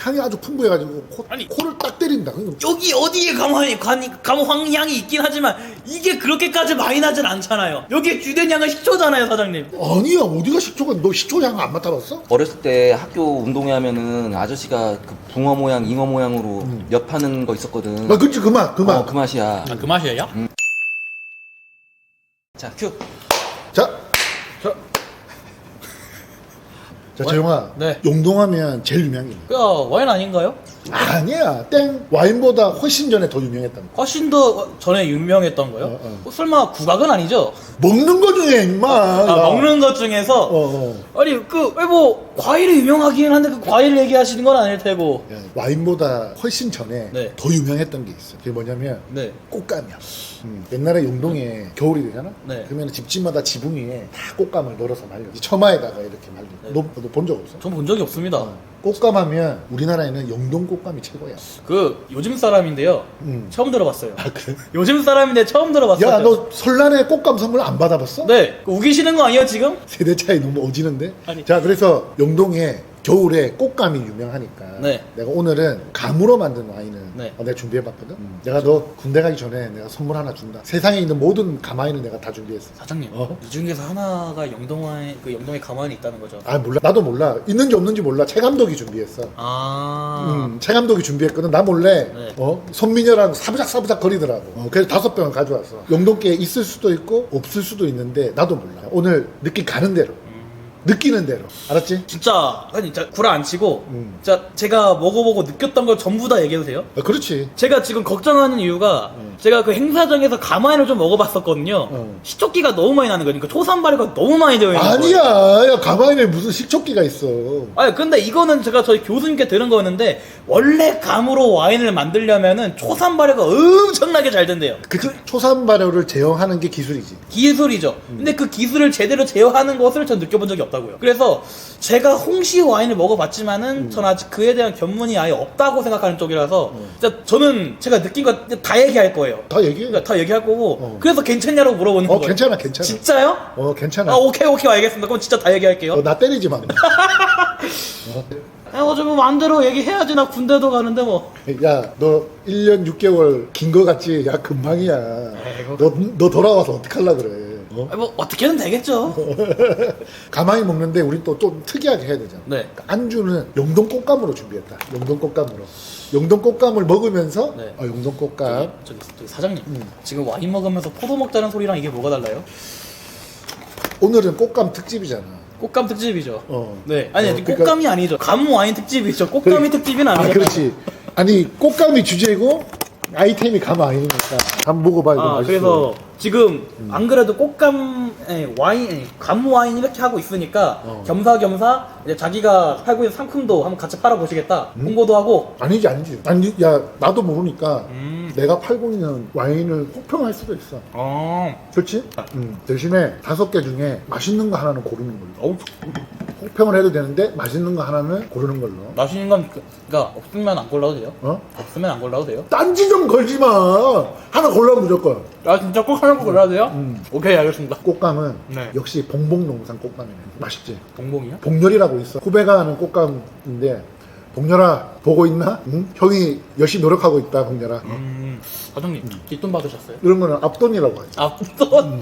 향이 아주 풍부해가지고 아니. 코를 딱 때린다. 여기 어디에 감황향이 있긴 하지만 이게 그렇게까지 많이 나진 않잖아요. 여기 주된 양은 식초잖아요, 사장님. 아니야, 어디가 식초가? 너 식초 향 안 맡아봤어? 어렸을 때 학교 운동회 하면은 아저씨가 그 붕어 모양, 잉어 모양으로 엿하는 거 있었거든. 아, 그치, 그 맛. 그 맛이야. 아, 그 맛이에요? 자, 큐. 자, 재용아. 네. 용동하면 제일 유명한 게 뭐야? 와인 아닌가요? 아니야, 땡. 와인보다 훨씬 전에 더 유명했단 거. 훨씬 더 전에 유명했던 거요? 설마 국악은 아니죠? 먹는 거 중에, 임마. 먹는 것 중에서 아니 뭐 과일이 유명하긴 한데 그 과일 얘기하시는 건 아닐 테고. 야, 와인보다 훨씬 전에 네. 더 유명했던 게 있어. 그게 뭐냐면 네. 꽃감이야. 옛날에 용동에 겨울이 되잖아? 네. 그러면 집집마다 지붕 위에 다 꽃감을 널어서 말려. 이 처마에다가 이렇게 말려. 네. 너도 본 적 없어? 전 본 적이 없습니다. 꽃감하면 우리나라에는 영동 꽃감이 최고야. 그 요즘 사람인데요. 처음 들어봤어요. 아, 그래? 요즘 사람인데 처음 들어봤어요. 야, 너 설날에 꽃감 선물 안 받아봤어? 네. 우기시는 거 아니에요 지금? 세대 차이 너무 오지는데? 아니. 자, 그래서 영동에 겨울에 꽃감이 유명하니까 네. 내가 오늘은 감으로 만든 와인을 네. 내가 준비해봤거든. 내가 너 군대 가기 전에 내가 선물 하나 준다. 세상에 있는 모든 감와인을 내가 다 준비했어. 사장님. 어? 이 중에서 하나가 영동에 가만히 있다는 거죠. 아, 몰라. 나도 몰라. 있는지 없는지 몰라. 최 감독이 준비했어. 최 감독이 준비했거든. 나 몰래 네. 손미녀랑 사부작 거리더라고. 그래서 5병을 가져왔어. 영동께 있을 수도 있고 없을 수도 있는데 나도 몰라. 오늘 느낌 가는 대로, 느끼는 대로. 알았지? 진짜 구라 안 치고 진짜 제가 먹어보고 느꼈던 걸 전부 다 얘기해도 돼요? 그렇지. 제가 지금 걱정하는 이유가 제가 그 행사장에서 가마인을 좀 먹어봤었거든요. 식초기가 너무 많이 나는 거니까 초산 발효가 너무 많이 되어 있는 거예요. 아니야. 야, 가마인에 무슨 식초기가 있어. 아니 근데 이거는 제가 저희 교수님께 들은 거였는데 원래 감으로 와인을 만들려면은 초산 발효가 엄청나게 잘 된대요. 그 초산 발효를 제어하는 게 기술이지. 기술이죠. 근데 그 기술을 제대로 제어하는 것을 전 느껴본 적이 없다고요. 그래서 제가 홍시 와인을 먹어봤지만은 전 아직 그에 대한 견문이 아예 없다고 생각하는 쪽이라서 진짜 저는 제가 느낀 거 다 얘기할 거예요. 다 얘기해. 그러니까 다 얘기할 거고 그래서 괜찮냐고 물어보는 거예요. 괜찮아. 진짜요? 괜찮아. 아 오케이 알겠습니다. 그럼 진짜 다 얘기할게요. 나 때리지 마. 어차피 마음대로 얘기해야지. 나 군대도 가는데 뭐. 야, 너 1년 6개월 긴 거 같지? 야, 금방이야. 너 돌아와서 어떡할라 그래. 뭐 어떻게든 되겠죠. 가만히 먹는데 우린 또 좀 특이하게 해야 되잖아. 네. 그러니까 안주는 영동 꽃감으로 준비했다. 영동 꽃감으로. 영동 꽃감을 먹으면서 네. 영동 꽃감. 저기 사장님 지금 와인 먹으면서 포도 먹자는 소리랑 이게 뭐가 달라요? 오늘은 꽃감 특집이잖아. 꽃감 특집이죠. 네. 그러니까- 꽃감이 아니죠. 감 와인 특집이죠. 꽃감이 특집은 아니에요. 그렇지. 아니, 꽃감이 주제고 아이템이 감 아니니까. 한번 먹어봐. 이거 맛있어. 그래서 지금 안 그래도 꽃감 와인, 감 와인 이렇게 하고 있으니까 겸사겸사 이제 자기가 팔고 있는 상품도 한번 같이 팔아보시겠다 홍보도 하고. 아니지. 아니, 야, 나도 모르니까 내가 팔고 있는 와인을 혹평할 수도 있어. 그렇지? 대신에 5개 중에 맛있는 거 하나는 고르는 걸로. 혹평을 해도 되는데 맛있는 거 하나는 고르는 걸로. 맛있는 건 그러니까 없으면 안 골라도 돼요? 어? 없으면 안 골라도 돼요? 딴지 좀 걸지 마. 하나 골라 무조건. 아 진짜 꼭 하나 골라도 돼요? 오케이 알겠습니다. 꽃감은 네. 역시 봉봉농산 꽃감이네. 맛있지? 봉봉이요? 봉렬이라고 있어. 후배가 하는 꽃감인데 봉렬아 보고 있나? 응? 형이 열심히 노력하고 있다, 봉렬아. 사장님 뒷돈 받으셨어요? 이런 거는 앞돈이라고 하지. 앞돈?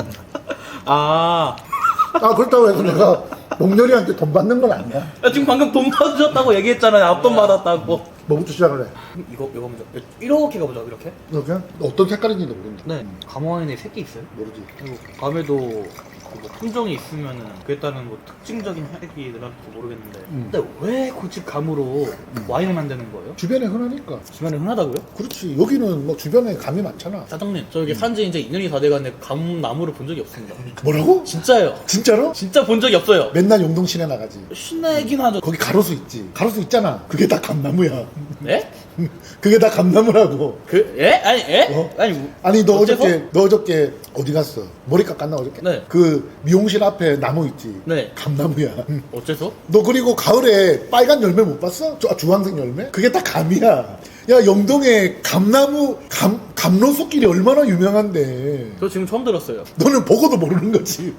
그렇다고 해서 내가 봉렬이한테 돈 받는 건 아니야. 지금 방금 돈 받으셨다고 얘기했잖아요. 앞돈 받았다고. 뭐부터 시작을 해? 이거 먼저 이렇게 가보자. 이렇게. 이렇게? 어떤 색깔인지도 모른다. 네. 감와인에 색이 있어요? 모르지. 그리고 감에도 뭐 품종이 있으면은 그에 따른 뭐 특징적인 색이 늘어날지 모르겠는데. 근데 왜 굳이 감으로 와인을 만드는 거예요? 주변에 흔하니까. 주변에 흔하다고요? 그렇지. 여기는 뭐 주변에 감이 많잖아. 사장님, 저 여기 산지 이제 2년이 다 돼가는데 감나무를 본 적이 없습니다. 뭐라고? 진짜요? 진짜로? 진짜 본 적이 없어요. 맨날 용동 시내 나가지. 신나긴 하죠. 거기 가로수 있지. 가로수 있잖아. 그게 다 감나무야. 네? 그게 다 감나무라고. 예? 아니, 예? 어? 아니, 아니 너 어째서? 어저께 어디 갔어? 머리 깎았나 어저께? 네. 그 미용실 앞에 나무 있지? 네. 감나무야. 어째서? 너 그리고 가을에 빨간 열매 못 봤어? 주황색 열매? 그게 다 감이야. 야, 영동에 감나무 감로수길이 얼마나 유명한데. 저 지금 처음 들었어요. 너는 보고도 모르는 거지.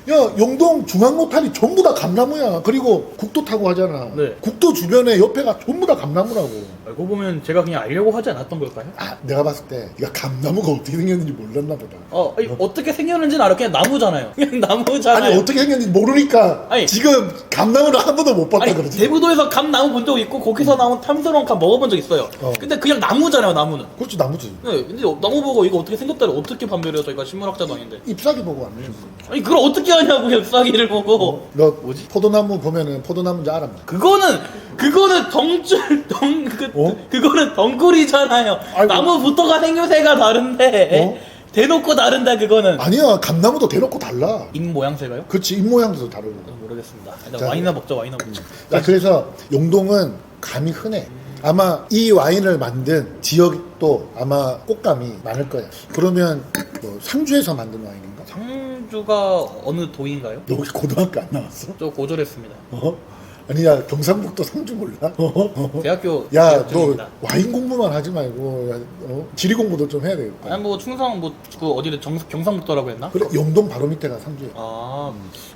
야, 영동 중앙로탈이 전부 다 감나무야. 그리고 국도 타고 하잖아. 네. 국도 주변에 옆에가 전부 다 감나무라고. 알고 보면 제가 그냥 알려고 하지 않았던 걸까요? 아, 내가 봤을 때 네가 감나무가 어떻게 생겼는지 몰랐나 보다. 아니, 어떻게 생겼는지는 알아. 그냥 나무잖아요. 그냥 나무잖아요. 아니 어떻게 생겼는지 모르니까 아니. 지금 감나무를 한 번도 못 봤다 아니, 그러지. 대부도에서 감나무 본 적 있고 거기서 나온 탐스러운 감 먹어본 적 있어요. 근데 그냥 나무잖아요, 나무는. 그렇지 나무지. 네, 근데 나무 보고 이거 어떻게 생겼다를 어떻게 판별해요? 저희가 식물학자도 아닌데. ip사귀 보고 왔네. 아니 그걸 어떻게 하냐고요, 싹이를 보고. 너 뭐지? 포도나무 보면은 포도나무인지 알아? 그거는 그거는 덩굴이잖아요. 아이고. 나무부터가 생김새가 다른데 대놓고 다른다 그거는. 아니야 감나무도 대놓고 달라. 잎 모양새가요? 그렇지 잎 모양도 다르고. 모르겠습니다. 일단 자, 와인이나 먹자, 와인이나 먹자. 자, 그래서 영동은 감이 흔해. 아마 이 와인을 만든 지역도 아마 꽃감이 많을 거야. 그러면 뭐 상주에서 만든 와인인가? 상주가 어느 도인가요? 너 혹시 고등학교 안 나왔어? 저 고졸했습니다. 아니 야 경상북도 상주 몰라? 대학교 야 재학 너 중입니다. 와인 공부만 하지 말고 야, 지리 공부도 좀 해야 되겠다. 아니 뭐 충성 그 어디를 경상북도라고 했나? 그래 영동 바로 밑에가 상주야.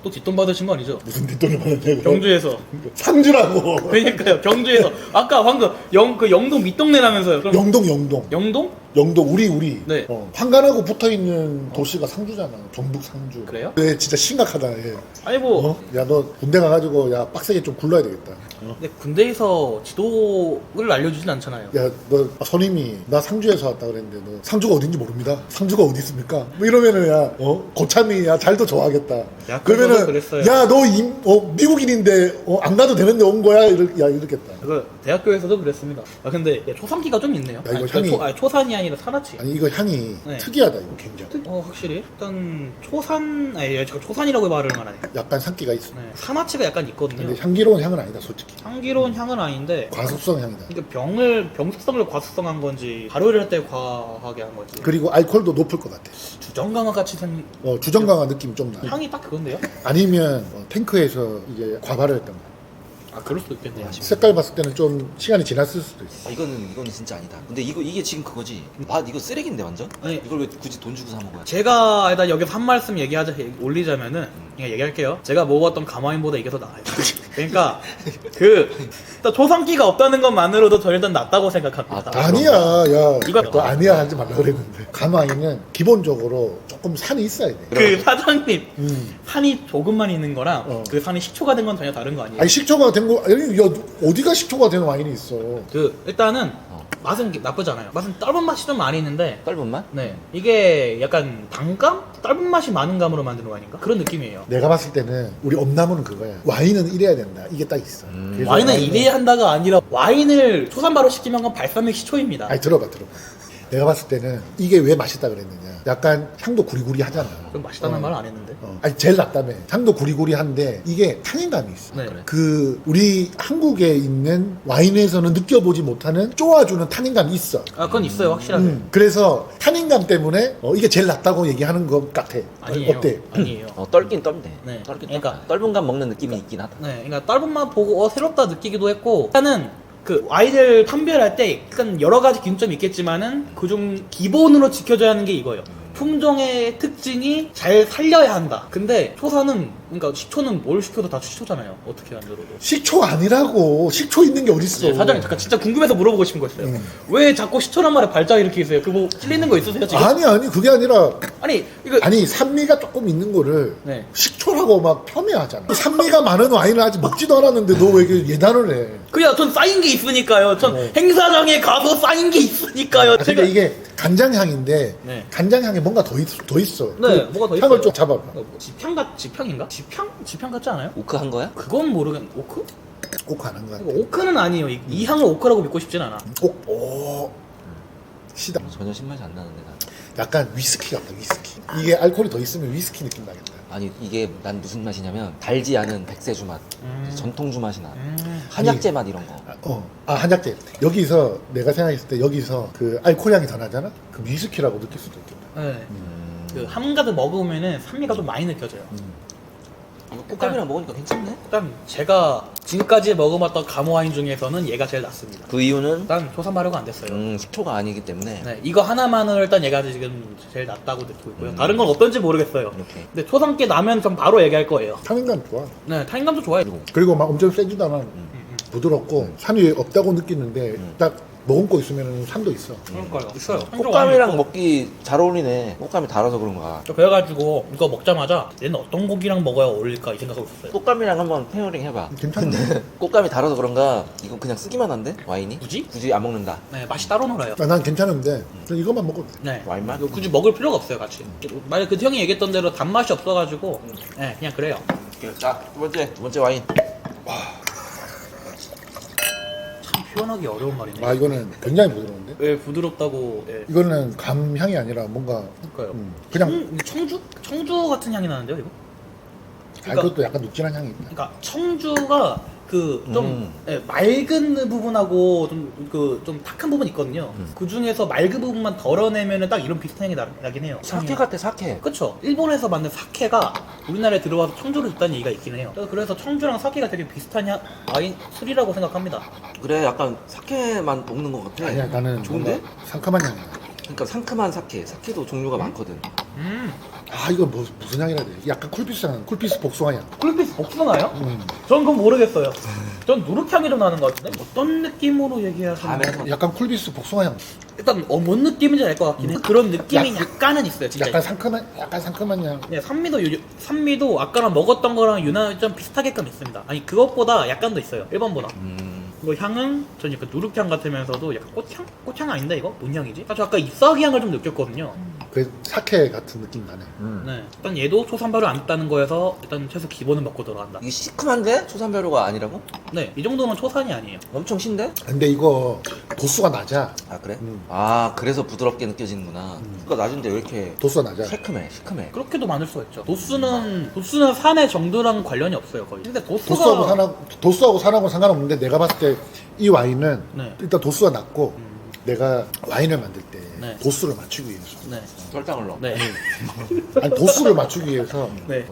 또 뒷돈 받으신 거 아니죠? 무슨 뒷돈을 받았냐? 경주에서. 상주라고. 그러니까요, 경주에서. 아까 방금 그 영동 밑동네라면서요. 그럼 영동. 영동? 우리. 네. 한간하고 붙어 있는 도시가 상주잖아. 경북 상주. 그래요? 네, 진짜 심각하다. 얘. 아니 뭐 야, 너 군대 가가지고 야 빡세게 좀 굴러야 되겠다. 근데 군대에서 지도를 알려주진 않잖아요. 야, 너 선임이 나 상주에서 왔다 그랬는데 너 상주가 어딘지 모릅니다. 상주가 어디 있습니까? 뭐 이러면은 야, 고참이 야 잘도 좋아하겠다. 야, 그러면은 그랬어요. 야, 너 미국인인데 안 가도 되는데 온 거야? 이렇겠다. 그 대학교에서도 그랬습니다. 근데 초산기가 좀 있네요. 야, 이거 향이- 초산이 아니라 산화치. 아니 이거 향이 네. 특이하다 이거 굉장히. 확실히 일단 제가 초산이라고 말을 말하네. 약간 산기가 있어. 네, 산화치가 약간 있거든요. 근데 향기로운 향은 아니다 솔직히. 향기로운 향은 아닌데 과습성 향이다. 이게 병습성을 과습성한 건지 발효를 할 때 과하게 한 건지 그리고 알코올도 높을 것 같아. 주정강화 같이 생 주정강화 느낌 좀 나. 향이 딱 그건데요? 아니면 탱크에서 이제 과발을 했던 거. 그럴 수도 있겠네요. 색깔 봤을 때는 좀 시간이 지났을 수도 있어. 이거는 진짜 아니다. 근데 이게 지금 그거지. 이거 쓰레기인데 완전? 아니. 이걸 왜 굳이 돈 주고 사 먹어야 돼? 제가 일단 여기서 한 말씀 올리자면은 그냥 얘기할게요. 제가 먹어봤던 가마인보다 이게 더 나아요. 그러니까 일단 초산기가 없다는 것만으로도 저 일단 낫다고 생각합니다. 아니야, 야, 이거- 너 아니야 하지 말라 그랬는데. 가마이는 기본적으로 조금 산이 있어야 돼. 그 사장님 음. 산이 조금만 있는 거랑 그 산이 식초가 된 건 전혀 다른 거 아니에요? 아니 식초가 된 거, 아니, 야, 어디가 식초가 된 와인이 있어? 일단은 맛은 나쁘지 않아요. 맛은 떫은 맛이 좀 많이 있는데 떫은 맛? 네 이게 약간 단감? 떫은 맛이 많은 감으로 만든 와인인가? 그런 느낌이에요. 내가 봤을 때는 우리 엄나무는 그거야. 와인은 이래야 된다. 이게 딱 있어. 그래서 와인은 이래야 한다가 아니라 와인을 초산바로 시키면 건 발사믹 시초입니다. 아니 들어봐. 내가 봤을 때는 이게 왜 맛있다 그랬느냐. 약간 향도 구리구리하잖아. 그럼 맛있다는 말은 안 했는데. 아니 제일 낫다며. 향도 구리구리한데 이게 탄닌감이 있어. 네. 그 우리 한국에 있는 와인에서는 느껴보지 못하는 쪼아주는 탄닌감이 있어. 그건 있어요, 확실하게. 그래서 탄닌감 때문에 이게 제일 낫다고 얘기하는 것 같아. 아니에요. 어때? 아니에요. 떫긴 떫네. 네. 떫긴 그러니까- 떫은 감 먹는 느낌이 있긴 하다. 네, 그러니까 떫은 맛 보고 새롭다 느끼기도 했고 일단은 그 와인을 판별할 때 약간 여러 가지 기준점이 있겠지만은 그중 기본으로 지켜줘야 하는 게 이거예요. 품종의 특징이 잘 살려야 한다. 근데 초사는 그러니까 식초는 뭘 시켜도 다 식초잖아요. 어떻게 만들어도. 식초 아니라고. 식초 있는 게 어딨어. 네, 사장님 잠깐 진짜 궁금해서 물어보고 싶은 거 있어요. 왜 자꾸 식초란 말에 발작 이렇게 있어요? 그뭐 찔리는 거 있으세요 지금? 아니 그게 아니라 아니 이거 아니 산미가 조금 있는 거를 네. 식초라고 막 폄훼하잖아. 산미가 많은 와인을 아직 먹지도 않았는데 너 왜 이렇게 예단을 해? 그냥 전 쌓인 게 있으니까요. 전 행사장에 가서 쌓인 게 있으니까요. 근데 이게 간장향인데 네. 간장향에 뭔가 더 있어. 네, 뭐가 더 향을 있어요. 좀 잡아봐. 지평인가? 지평 같지 않아요? 오크 한 거야? 그건 모르겠. 오크? 꼭 안 한 거 같아. 이거 오크는 아니에요. 이 향을 오크라고 믿고 싶진 않아. 오 시다. 전혀 신맛이 안 나는데 난. 약간 위스키 같다. 위스키. 이게 알코올이 더 있으면 위스키 느낌 나겠다. 아니 이게 난 무슨 맛이냐면 달지 않은 백세주 맛, 전통주 맛이 나. 음. 한약재 맛 이런 거. 한약재. 여기서 내가 생각했을 때 여기서 그 알코올 향이 더 나잖아. 그 위스키라고 느낄 수도 있겠다. 네. 그 함가득 먹으면은 산미가 좀 많이 느껴져요. 이거 꽃감이랑 먹으니까 괜찮네. 일단 제가 지금까지 먹어봤던 감호 와인 중에서는 얘가 제일 낫습니다. 그 이유는 일단 초산 발효가 안 됐어요. 식초가 아니기 때문에. 네, 이거 하나만으로 일단 얘가 지금 제일 낫다고 느끼고 있고요. 다른 건 어떤지 모르겠어요. 이렇게. 근데 초산기 나면 좀 바로 얘기할 거예요. 타는감 좋아. 네, 타인감도 좋아요. 그리고 막 엄청 세지도 않아. 부드럽고 산이 없다고 느끼는데 딱 머금고 있으면 산도 있어. 그러니까요. 있어요. 꽃감이랑 먹기 잘 어울리네. 꽃감이 달아서 그런가. 그래가지고 이거 먹자마자 얘는 어떤 고기랑 먹어야 어울릴까 이 생각하고 있었어요. 꽃감이랑 한번 페어링 해봐. 괜찮네. 꽃감이 달아서 그런가 이건 그냥 쓰기만 한데 와인이? 굳이? 안 먹는다. 네, 맛이 따로 놀아요. 난 괜찮은데 그냥 이것만 먹어도 돼. 네. 와인만? 이거 굳이 먹을 필요가 없어요, 같이. 만약 그 형이 얘기했던 대로 단맛이 없어가지고, 네, 그냥 그래요. 자, 두 번째 와인. 참 표현하기 어려운 말이네. 아 이거는 굉장히 부드러운데. 왜 부드럽다고? 예. 이거는 감 향이 아니라 뭔가 그러니까요. 그냥 청주? 청주 같은 향이 나는데요, 이거? 이것도 약간 눅진한 향이 있다. 그러니까 청주가 그 좀 맑은 부분하고 좀 탁한 부분이 있거든요. 그 중에서 맑은 부분만 덜어내면은 딱 이런 비슷한 향이 나긴 해요. 사케 같아, 사케. 그쵸. 일본에서 만든 사케가 우리나라에 들어와서 청주를 줬다는 얘기가 있긴 해요. 그래서 청주랑 사케가 되게 비슷한 와인 술이라고 생각합니다. 그래, 약간 사케만 먹는 것 같아. 아니야 나는 좋은데? 뭔가 상큼한 향이야. 그러니까 상큼한 사케. 사케도 종류가 많거든. 아 이거 무슨 향이라 해야 돼? 약간 쿨피스 향, 쿨피스 복숭아 향. 쿨피스 복숭아요? 전 그건 모르겠어요. 전 누룩향이 좀 나는 것 같은데? 어떤 느낌으로 얘기하시는 거예요? 약간 쿨피스 복숭아 향. 일단 뭔 느낌인지 알 것 같긴 해. 그런 느낌이 약간은 있어요, 진짜. 약간 상큼한 향. 네, 산미도 아까랑 먹었던 거랑 유난히 좀 비슷하게끔 있습니다. 아니 그것보다 약간 더 있어요. 1번보다. 이거 향은 전 약간 누룩향 같으면서도 약간 꽃향? 꽃향 아닌데 이거? 뭔 향이지? 사실 아까 잎사귀 향을 좀 느꼈거든요. 그 사케 같은 느낌 나네. 네. 일단 얘도 초산발효 안 했다는 거에서 일단 최소 기본은 먹고 들어간다. 이게 시큼한데? 초산벼루가 아니라고? 네, 이 정도면 초산이 아니에요. 엄청 신데? 근데 이거 도수가 낮아. 아, 그래? 아, 그래서 부드럽게 느껴지는구나. 도수가 낮은데 왜 이렇게 도수가 낮아. 시큼해. 그렇게도 많을 수가 있죠. 도수는 산의 정도랑 관련이 없어요, 거의. 근데 도수하고 산하고 상관없는데 내가 봤을 때 이 와인은 네. 일단 도수가 낮고 내가 와인을 만들 때 네. 도수를 맞추기 위해서 네. 설탕을 넣어. 네. 아니 도수를 맞추기 위해서 네.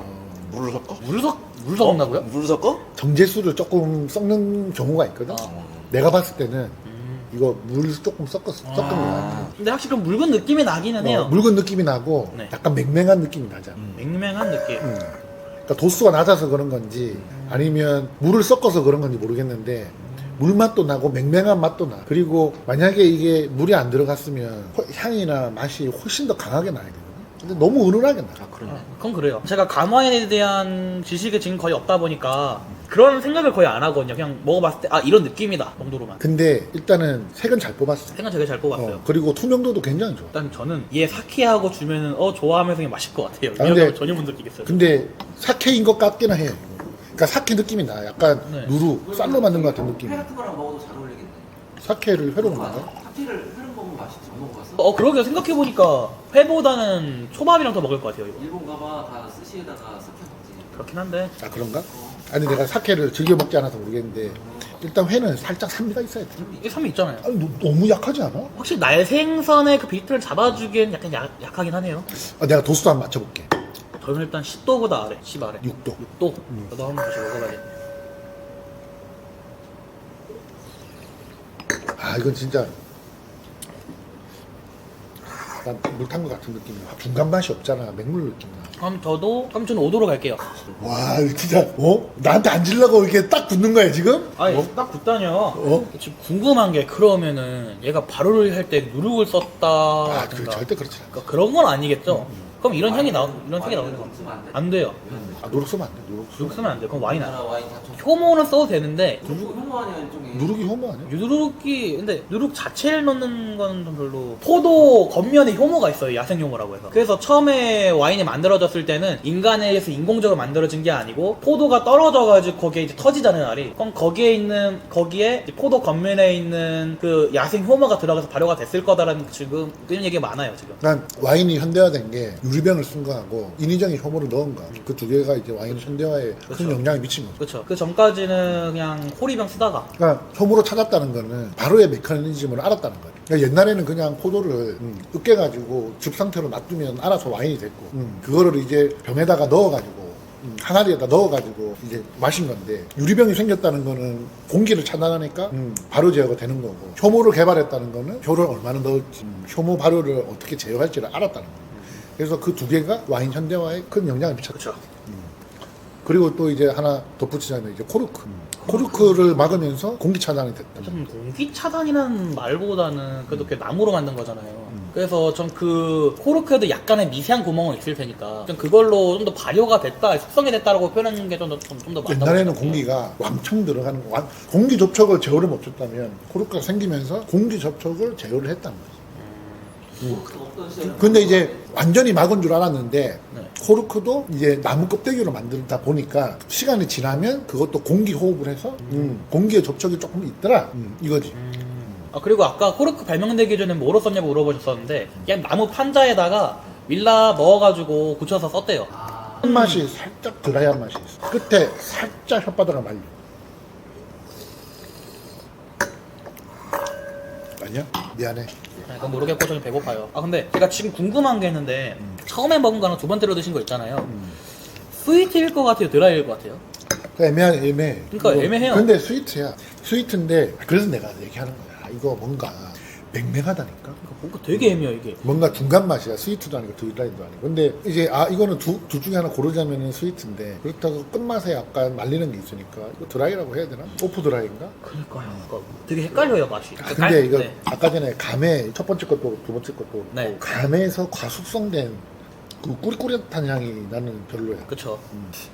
물을 섞어? 물 섞는다고요? 물을 섞어? 정제수를 조금 섞는 경우가 있거든. 내가 봤을 때는 이거 물 조금 섞은 거야. 근데 확실히 좀 묽은 느낌이 나기는 해요. 묽은 느낌이 나고 네. 약간 맹맹한 느낌이 나잖아. 맹맹한 느낌. 그러니까 도수가 낮아서 그런 건지 아니면 물을 섞어서 그런 건지 모르겠는데 물 맛도 나고 맹맹한 맛도 나. 그리고 만약에 이게 물이 안 들어갔으면 향이나 맛이 훨씬 더 강하게 나야 되거든. 근데 너무 은은하게 나. 아, 그러네. 그건 그래요. 제가 감와인에 대한 지식이 지금 거의 없다 보니까 그런 생각을 거의 안 하거든요. 그냥 먹어봤을 때 이런 느낌이다 정도로만. 근데 일단은 색은 잘 뽑았어. 생각 되게 잘 뽑았어요. 그리고 투명도도 굉장히 좋아. 일단 저는 얘 사케하고 주면은 좋아하면서 그냥 마실 것 같아요. 근데- 이런 거 전혀 못 느끼겠어요. 근데 사케인 것 같기는 해. 그러니까 사케 느낌이 나. 약간 네. 누룩, 쌀로 만든 것 같은 느낌. 회 같은 거랑 먹어도 잘 어울리겠네. 사케를 회로 먹는 거? 사케를 회로 먹으면 맛있지. 안 먹어봤어? 그러게요. 생각해보니까 회보다는 초밥이랑 더 먹을 것 같아요. 이거. 일본 가봐 다 스시에다가 사케 먹지. 그렇긴 한데. 아 그런가? 아니 내가 사케를 즐겨 먹지 않아서 모르겠는데 일단 회는 살짝 산미가 있어야 돼. 이게 산미 있잖아요. 아니 너무 약하지 않아? 확실히 날생선의 그 비트를 잡아주기엔 약간 약하긴 하네요. 내가 도수 한번 맞춰볼게. 저는 일단 10도보다 아래, 10 아래. 6도. 6도? 저도 한번 다시 먹어봐야겠네. 아 이건 진짜 물 탄 것 같은 느낌이야. 중간 맛이 없잖아. 맹물 느낌 나. 그럼 저는 5도로 갈게요. 와 이거 진짜 나한테 앉으려고 이렇게 딱 붙는 거야 지금? 아니, 딱 붙다뇨. 지금 궁금한 게 그러면은 얘가 발효를 할 때 누룩을 썼다. 그 절대 그렇지 않아. 그러니까 그런 건 아니겠죠? 그럼 이런 색이 나오는 거 안 돼요. 누룩 쓰면 안 돼. 누룩 쓰면 안 돼요. 그럼 와인 안 돼. 와인 다 좀. 효모는 써도 되는데 효모 아니야 일종의. 누룩이 효모 아니야? 근데 누룩 자체를 넣는 건 좀 별로. 포도 겉면에 효모가 있어요. 야생 효모라고 해서. 그래서 처음에 와인이 만들어졌을 때는 인간에 의해서 인공적으로 만들어진 게 아니고 포도가 떨어져가지고 거기에 이제 터지잖아요, 알이. 그럼 거기에 이제 포도 겉면에 있는 그 야생 효모가 들어가서 발효가 됐을 거다라는 지금 이런 얘기가 많아요, 지금. 난 와인이 현대화된 게 유리병을 쓴 거하고 인위적인 효모를 넣은 거. 그 두 개가 이제 와인 현대화에 그렇죠. 큰 영향을 미친 거죠. 그렇죠. 그 전까지는 그냥 호리병 쓰다가. 그러니까 효모로 찾았다는 거는 바로의 메커니즘을 알았다는 거예요. 그러니까 옛날에는 그냥 포도를 으깨가지고 즙 상태로 놔두면 알아서 와인이 됐고 그거를 이제 병에다가 넣어가지고 항아리에다 넣어가지고 이제 마신 건데 유리병이 생겼다는 거는 공기를 차단하니까 발효 제어가 되는 거고 효모를 개발했다는 거는 효를 얼마나 넣을지 효모 발효를 어떻게 제어할지를 알았다는 거예요. 그래서 그 두 개가 와인 현대화에 큰 영향을 미쳤죠. 그렇죠. 그리고 또 이제 하나 덧붙이자면 이제 코르크. 코르크를 막으면서 공기 차단이 됐다. 좀 공기 차단이라는 말보다는 그래도 그 나무로 만든 거잖아요. 그래서 전 그 코르크에도 약간의 미세한 구멍은 있을 테니까 좀 그걸로 좀 더 발효가 됐다, 숙성이 됐다라고 표현하는 게 좀 더 맞다고 옛날에는 생각해요. 공기가 왕창 들어가는 거, 공기 접촉을 제어를 못했다면 코르크가 생기면서 공기 접촉을 제어를 했다는 거죠. 근데 이제 완전히 막은 줄 알았는데 네. 코르크도 이제 나무 껍데기로 만들다 보니까 시간이 지나면 그것도 공기 호흡을 해서 공기의 접촉이 조금 있더라 이거지. 아, 그리고 아까 코르크 발명되기 전에 뭐로 썼냐고 물어보셨었는데 그냥 나무 판자에다가 밀라 넣어가지고 굳혀서 썼대요. 맛이 살짝 드라이한 맛이 있어. 끝에 살짝 혓바닥을 말려. 아니야? 미안해. 그건 모르겠고 저는 배고파요. 아 근데 제가 지금 궁금한 게 있는데 처음에 먹은 거랑 두 번째로 드신 거 있잖아요. 스위트일 것 같아요, 드라이일 것 같아요? 애매해. 그러니까 이거 애매해요. 근데 스위트야. 스위트인데 그래서 내가 얘기하는 거야. 이거 뭔가 맹맹하다니까. 뭔가 되게 애매해요 이게. 뭔가 중간 맛이야. 스위트도 아니고 드라이도 아니고. 근데 이제 이거는 둘 중에 하나 고르자면은 스위트인데 그렇다고 끝맛에 약간 말리는 게 있으니까 이거 드라이라고 해야 되나? 오프 드라이인가? 그러니까요. 그러니까 되게 헷갈려요 맛이. 근데 이거 네. 아까 전에 감에 첫 번째 것도 두 번째 것도 네. 감에서 과숙성된 그 꾸리꾸리한 향이 나는 별로야. 그쵸.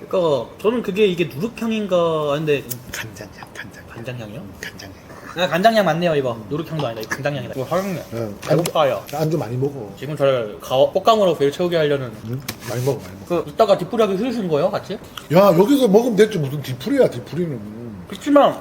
그러니까 저는 그게 이게 누룩향인가 근데 간장향. 간장향이요? 간장향. 아 간장향 맞네요 이거. 누룩향도 아니다. 이거 간장향이다. 이거 화장향. 응. 배고파요. 안주 많이 먹어. 지금 저를 꽃감으로 배를 채우게 하려는. 응? 많이 먹어. 그 이따가 뒷부리하게 흐르신 거예요 같이? 야 여기서 먹으면 됐지 무슨 디프리야 디프리는. 그렇지만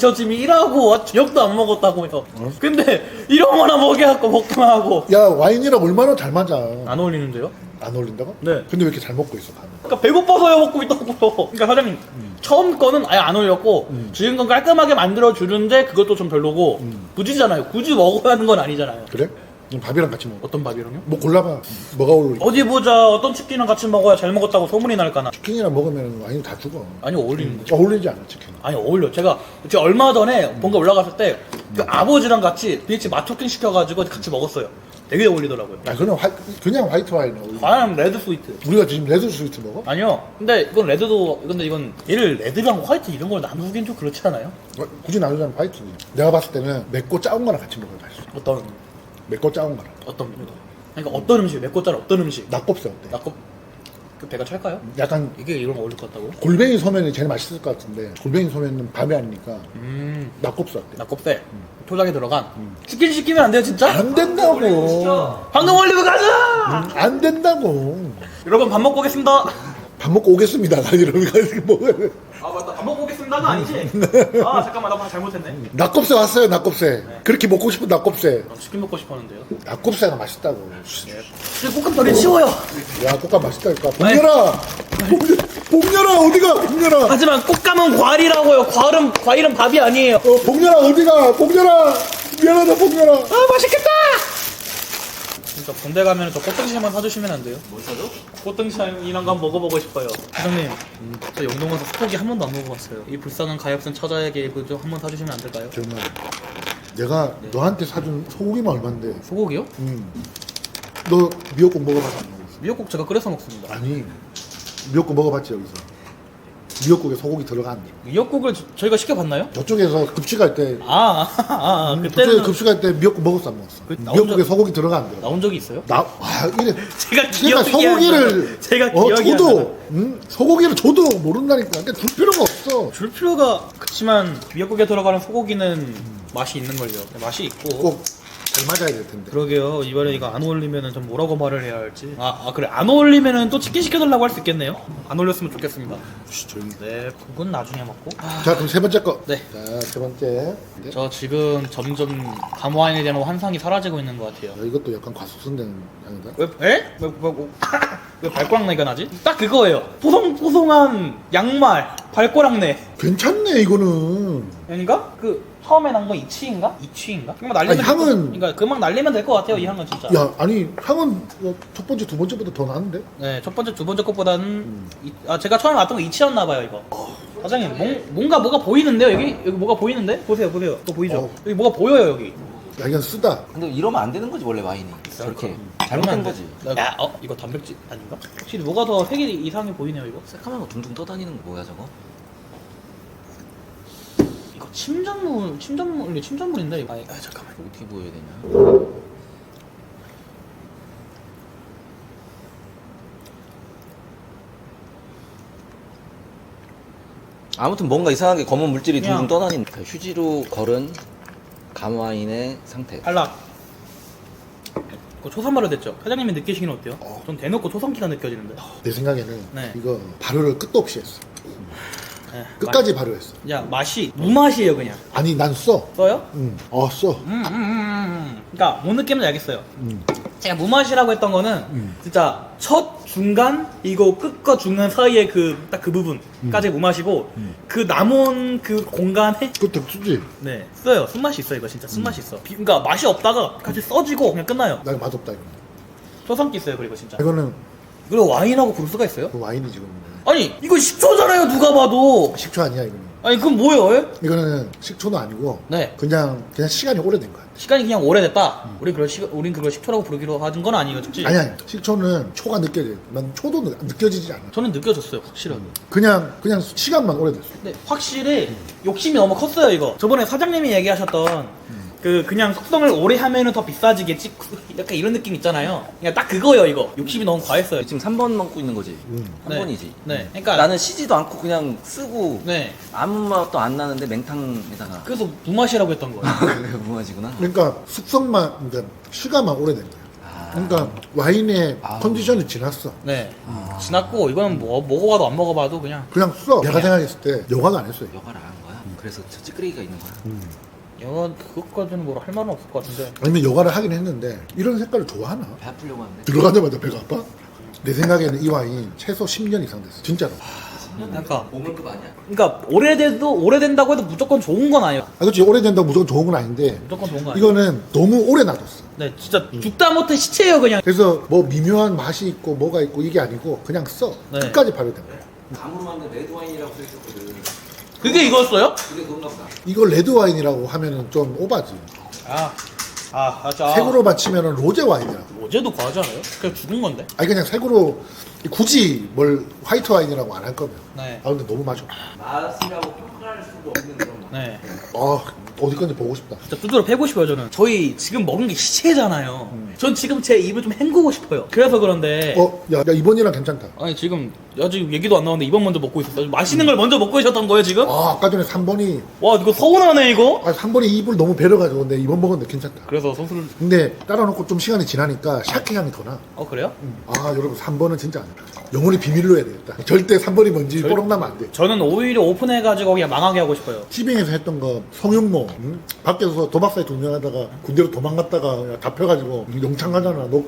저 지금 일하고 저녁도 안 먹었다고요. 근데 이런 거나 먹여갖고 먹기만 하고 야 와인이랑 얼마나 잘 맞아. 안 어울리는데요? 안 어울린다고? 네. 근데 왜 이렇게 잘 먹고 있어 감을? 그러니까 배고파서요 먹고 있다고요. 그러니까 사장님 처음 거는 아예 안 어울렸고 지금 건 깔끔하게 만들어 주는데 그것도 좀 별로고 굳이잖아요. 굳이 먹어야 하는 건 아니잖아요. 그래? 그럼 밥이랑 같이 먹어. 어떤 밥이랑요? 뭐 골라봐. 뭐가 어울려? 어디 보자. 어떤 치킨이랑 같이 먹어야 잘 먹었다고 소문이 날까나. 치킨이랑 먹으면 와인이 다 죽어. 아니 어울리는데. 어울리지 않아 치킨. 아니 어울려. 제가 얼마 전에 본가 올라갔을 때 그 아버지랑 같이 BH 맛초킹 시켜가지고 같이 먹었어요. 되게 어울리더라고요. 아 그냥 화이트 와인에 어울려. 과연 레드 스위트. 우리가 지금 레드 스위트 먹어? 아니요. 근데 이건 레드도 근데 이건 얘를 레드랑 화이트 이런 걸 나누긴 좀 그렇지 않아요? 굳이 나누자면 화이트지. 내가 봤을 때는 맵고 짜운 거랑 같이 먹어야 맛있어. 어떤 맵고 짜운 거랑. 그러니까 어떤 음식 맵고짜리 어떤 음식? 낙곱새 어때? 낙곱 그 배가 찰까요? 약간 이게 이런 거 어울릴 것 같다고? 골뱅이 소면이 제일 맛있을 것 같은데 골뱅이 소면은 밥이 아니니까 낙곱새 어때? 낙곱새 초장에 들어간 치킨 시키면 안 돼요 진짜? 안 된다고. 방금 올리브 가자! 안 된다고. 여러분 밥 먹고 오겠습니다. 밥 먹고 오겠습니다. 나 이러면 가지고 먹어야 돼. 아 맞다 밥 먹고 오겠습니다가 아니지? 아 잠깐만 나 잘못했네. 낙곱새 왔어요, 낙곱새. 그렇게 먹고 싶은 낙곱새. 치킨 먹고 싶었는데요. 낙곱새가 맛있다고. 근데 꽃감벌이 치워요. 야, 꽃감 맛있다니까. 봉렬아! 봉렬아, 어디가? 봉렬아! 하지만 꽃감은 과일이라고요. 과일은 밥이 아니에요. 봉렬아, 어디가? 봉렬아! 미안하다, 봉렬아. 아 맛있겠다. 진짜 군대 가면 저 꽃등심 한번 사주시면 안 돼요? 뭘 사줘? 꽃등심 이런 거 한번 먹어보고 싶어요. 사장님, 저 영동 가서 소고기 한 번도 안 먹어봤어요. 이 불쌍한 가엾은 처자에게 이거 좀 한번 사주시면 안 될까요? 정말. 내가 너한테 사준 소고기만 얼만데. 소고기요? 너 미역국 먹어봤어? 안 먹었어? 미역국 제가 끓여서 먹습니다. 아니, 미역국 먹어봤지, 여기서? 미역국에 소고기 들어가 안 들어? 미역국을 저희가 시켜봤나요? 저쪽에서 급식할 때, 저쪽에 그때는 급식할 때 미역국 먹었어, 안 먹었어? 그 나온 미역국에 적- 소고기 들어가 안 들어? 나온 적이 있어요? 이래. 제가 그러니까 기억이 안 소고기를 나요. 제가 기억이 안 줘도 나요. 소고기를 줘도 모른다니까. 그러니까 줄 필요가 없어. 줄 필요가 그치만 미역국에 들어가는 소고기는 맛이 있는 걸요. 맛이 있고 꼭 잘 맞아야 될 텐데. 그러게요. 이번에 이거 안 어울리면은 좀 뭐라고 말을 해야 할지. 그래 안 어울리면은 또 치킨 시켜달라고 할 수 있겠네요. 안 어울렸으면 좋겠습니다. 조용히. 네, 국은 나중에 먹고. 자, 그럼 세 번째 거. 네. 자, 세 번째. 네. 저 지금 점점 감와인에 대한 환상이 사라지고 있는 것 같아요. 야, 이것도 약간 과속성된 향이다. 왜 발꼬락내가 나지? 딱 그거예요. 포송포송한 양말 발꼬락내. 괜찮네, 이거는. 아닌가? 그 처음에 난 거 2치인가? 2치인가? 그만 날리면 아니, 향은- 그러니까 금방 날리면 될 것 같아요. 이 향은 진짜. 야, 아니 향은 첫 번째, 두 번째보다 더 나은데? 네, 첫 번째, 두 번째 것보다는 제가 처음에 왔던 거 2치였나 봐요, 이거. 사장님, 뭔가 뭐가 보이는데요, 여기 뭐가 보이는데? 보세요. 그거 보이죠? 여기 뭐가 보여요, 여기. 야, 이건 쓰다. 근데 이러면 안 되는 거지 원래 와인이. 저렇게 잘못된 거지. 야, 이거 단백질 아닌가? 확실히 뭐가 더 색이 이상해 보이네요, 이거. 새카만 거 둥둥 떠다니는 거 뭐야 저거? 이거 침전물인데 이거. 잠깐만. 어떻게 보여야 되냐? 아무튼 뭔가 이상하게 검은 물질이 둥둥 그냥- 떠다니는 휴지로 걸은 감와인의 상태. 탈락. 그 초산발효 됐죠? 사장님이 느끼시기는 어때요? 전 대놓고 초성기가 느껴지는데. 내 생각에는 네. 이거 발효를 끝도 없이 했어. 네, 끝까지 발효했어. 맛이 무맛이에요, 그냥. 아니, 난 써. 써요? 써. 그러니까 뭔 느낌인지 알겠어요. 제가 무맛이라고 했던 거는 진짜 첫 중간 이거 끝과 중간 사이의 딱 그 부분까지 무맛이고 그 남은 그 공간에 그것도 쓰지. 네 써요. 쓴맛이 있어 이거 진짜 쓴맛이 있어. 그러니까 맛이 없다가 같이 써지고 그냥 끝나요. 나 맛없다, 이거. 초성기 있어요 그리고 진짜. 이거는 그리고 와인하고 부를 수가 있어요? 그 와인이 지금. 아니 이거 식초잖아요 누가 봐도. 식초 아니야, 이거는. 아니 그건 뭐예요? 예? 이거는 식초도 아니고. 네. 그냥 시간이 오래된 거야. 시간이 그냥 오래됐다. 우린 그걸 식초라고 부르기로 하는 건 아니에요, 그치? 아니. 식초는 초가 느껴져. 난 초도 느껴지지 않아. 저는 느껴졌어요, 확실하게. 그냥 시간만 오래됐어. 근데 확실히 욕심이 너무 컸어요, 이거. 저번에 사장님이 얘기하셨던 그냥 숙성을 오래 하면은 더 비싸지겠지? 약간 이런 느낌 있잖아요. 그냥 딱 그거예요, 이거. 욕심이 너무 과했어요. 지금 3번 먹고 있는 거지. 한 네. 번이지. 네. 그러니까 나는 시지도 않고 그냥 쓰고 네. 아무 맛도 안 나는데 맹탕에다가 그래서 무맛이라고 했던 거예요. 그게 무맛이구나. 그러니까 그러니까 시간만 오래된 거야. 그러니까 와인의 컨디션이 지났어. 네. 지났고 이거는 뭐 먹어봐도 안 먹어봐도 그냥 그냥 써. 내가 생각했을 때 여과도 안 했어요. 여가를 안 거야. 그래서 저 찌끄레기가 있는 거야. 이거 그것까지는 뭐 할 말은 없을 것 같은데. 아니면 여과를 하긴 했는데 이런 색깔을 좋아하나? 배 아프려고 하는데. 들어가자마자 배가 아파? 내 생각에는 이 와인 최소 10년 이상 됐어. 진짜로. 그러니까 오물급 아니야? 오래된다고 해도 무조건 좋은 건 아니에요. 그렇지. 오래된다고 무조건 좋은 건 아닌데 무조건 좋은 건 아니에요. 이거는 너무 오래 놔뒀어. 네, 진짜 죽다 못해 시체예요 그냥. 그래서 뭐 미묘한 맛이 있고 뭐가 있고 이게 아니고 그냥 써. 네. 끝까지 발효된 거야. 감으로 만든 레드 와인이라고 써 있었거든. 그게 이거였어요? 그게 그런가 보다. 이걸 레드 와인이라고 하면은 좀 오바지. 맞아. 색으로 맞추면은 로제 와인이야. 어제도 과하지 않아요? 그냥 죽은 건데. 아니 그냥 색으로 굳이 뭘 화이트 와인이라고 안 할 거면. 네. 아 근데 너무 맛있어. 맛이라고 평가할 수도 없는 그런 맛. 네. 아 어디까지 보고 싶다. 진짜 두드러 패고 싶어요 저는. 저희 지금 먹은 게 시체잖아요. 전 지금 제 입을 좀 헹구고 싶어요. 그래서 그런데. 야 이번이랑 괜찮다. 아니 지금 아직 얘기도 안 나왔는데 이번 먼저 먹고 있었어요. 맛있는 걸 먼저 먹고 계셨던 거예요 지금? 아까 전에 3번이 와 이거 서운하네 이거. 3번이 입을 너무 베려가지고 근데 이번 먹었는데 괜찮다. 그래서 소스를. 근데 따라놓고 좀 시간이 지나니까 샤케 향이 더 나. 그래요? 아 여러분 3번은 진짜 아니다. 영원히 비밀로 해야 되겠다. 절대 3번이 뭔지 뽀록나면 안 돼. 저는 오히려 오픈해가지고 그냥 망하게 하고 싶어요. 티빙에서 했던 거 성윤모 밖에서 도박사에 동경하다가 군대로 도망갔다가 잡혀가지고 용창 가잖아. 너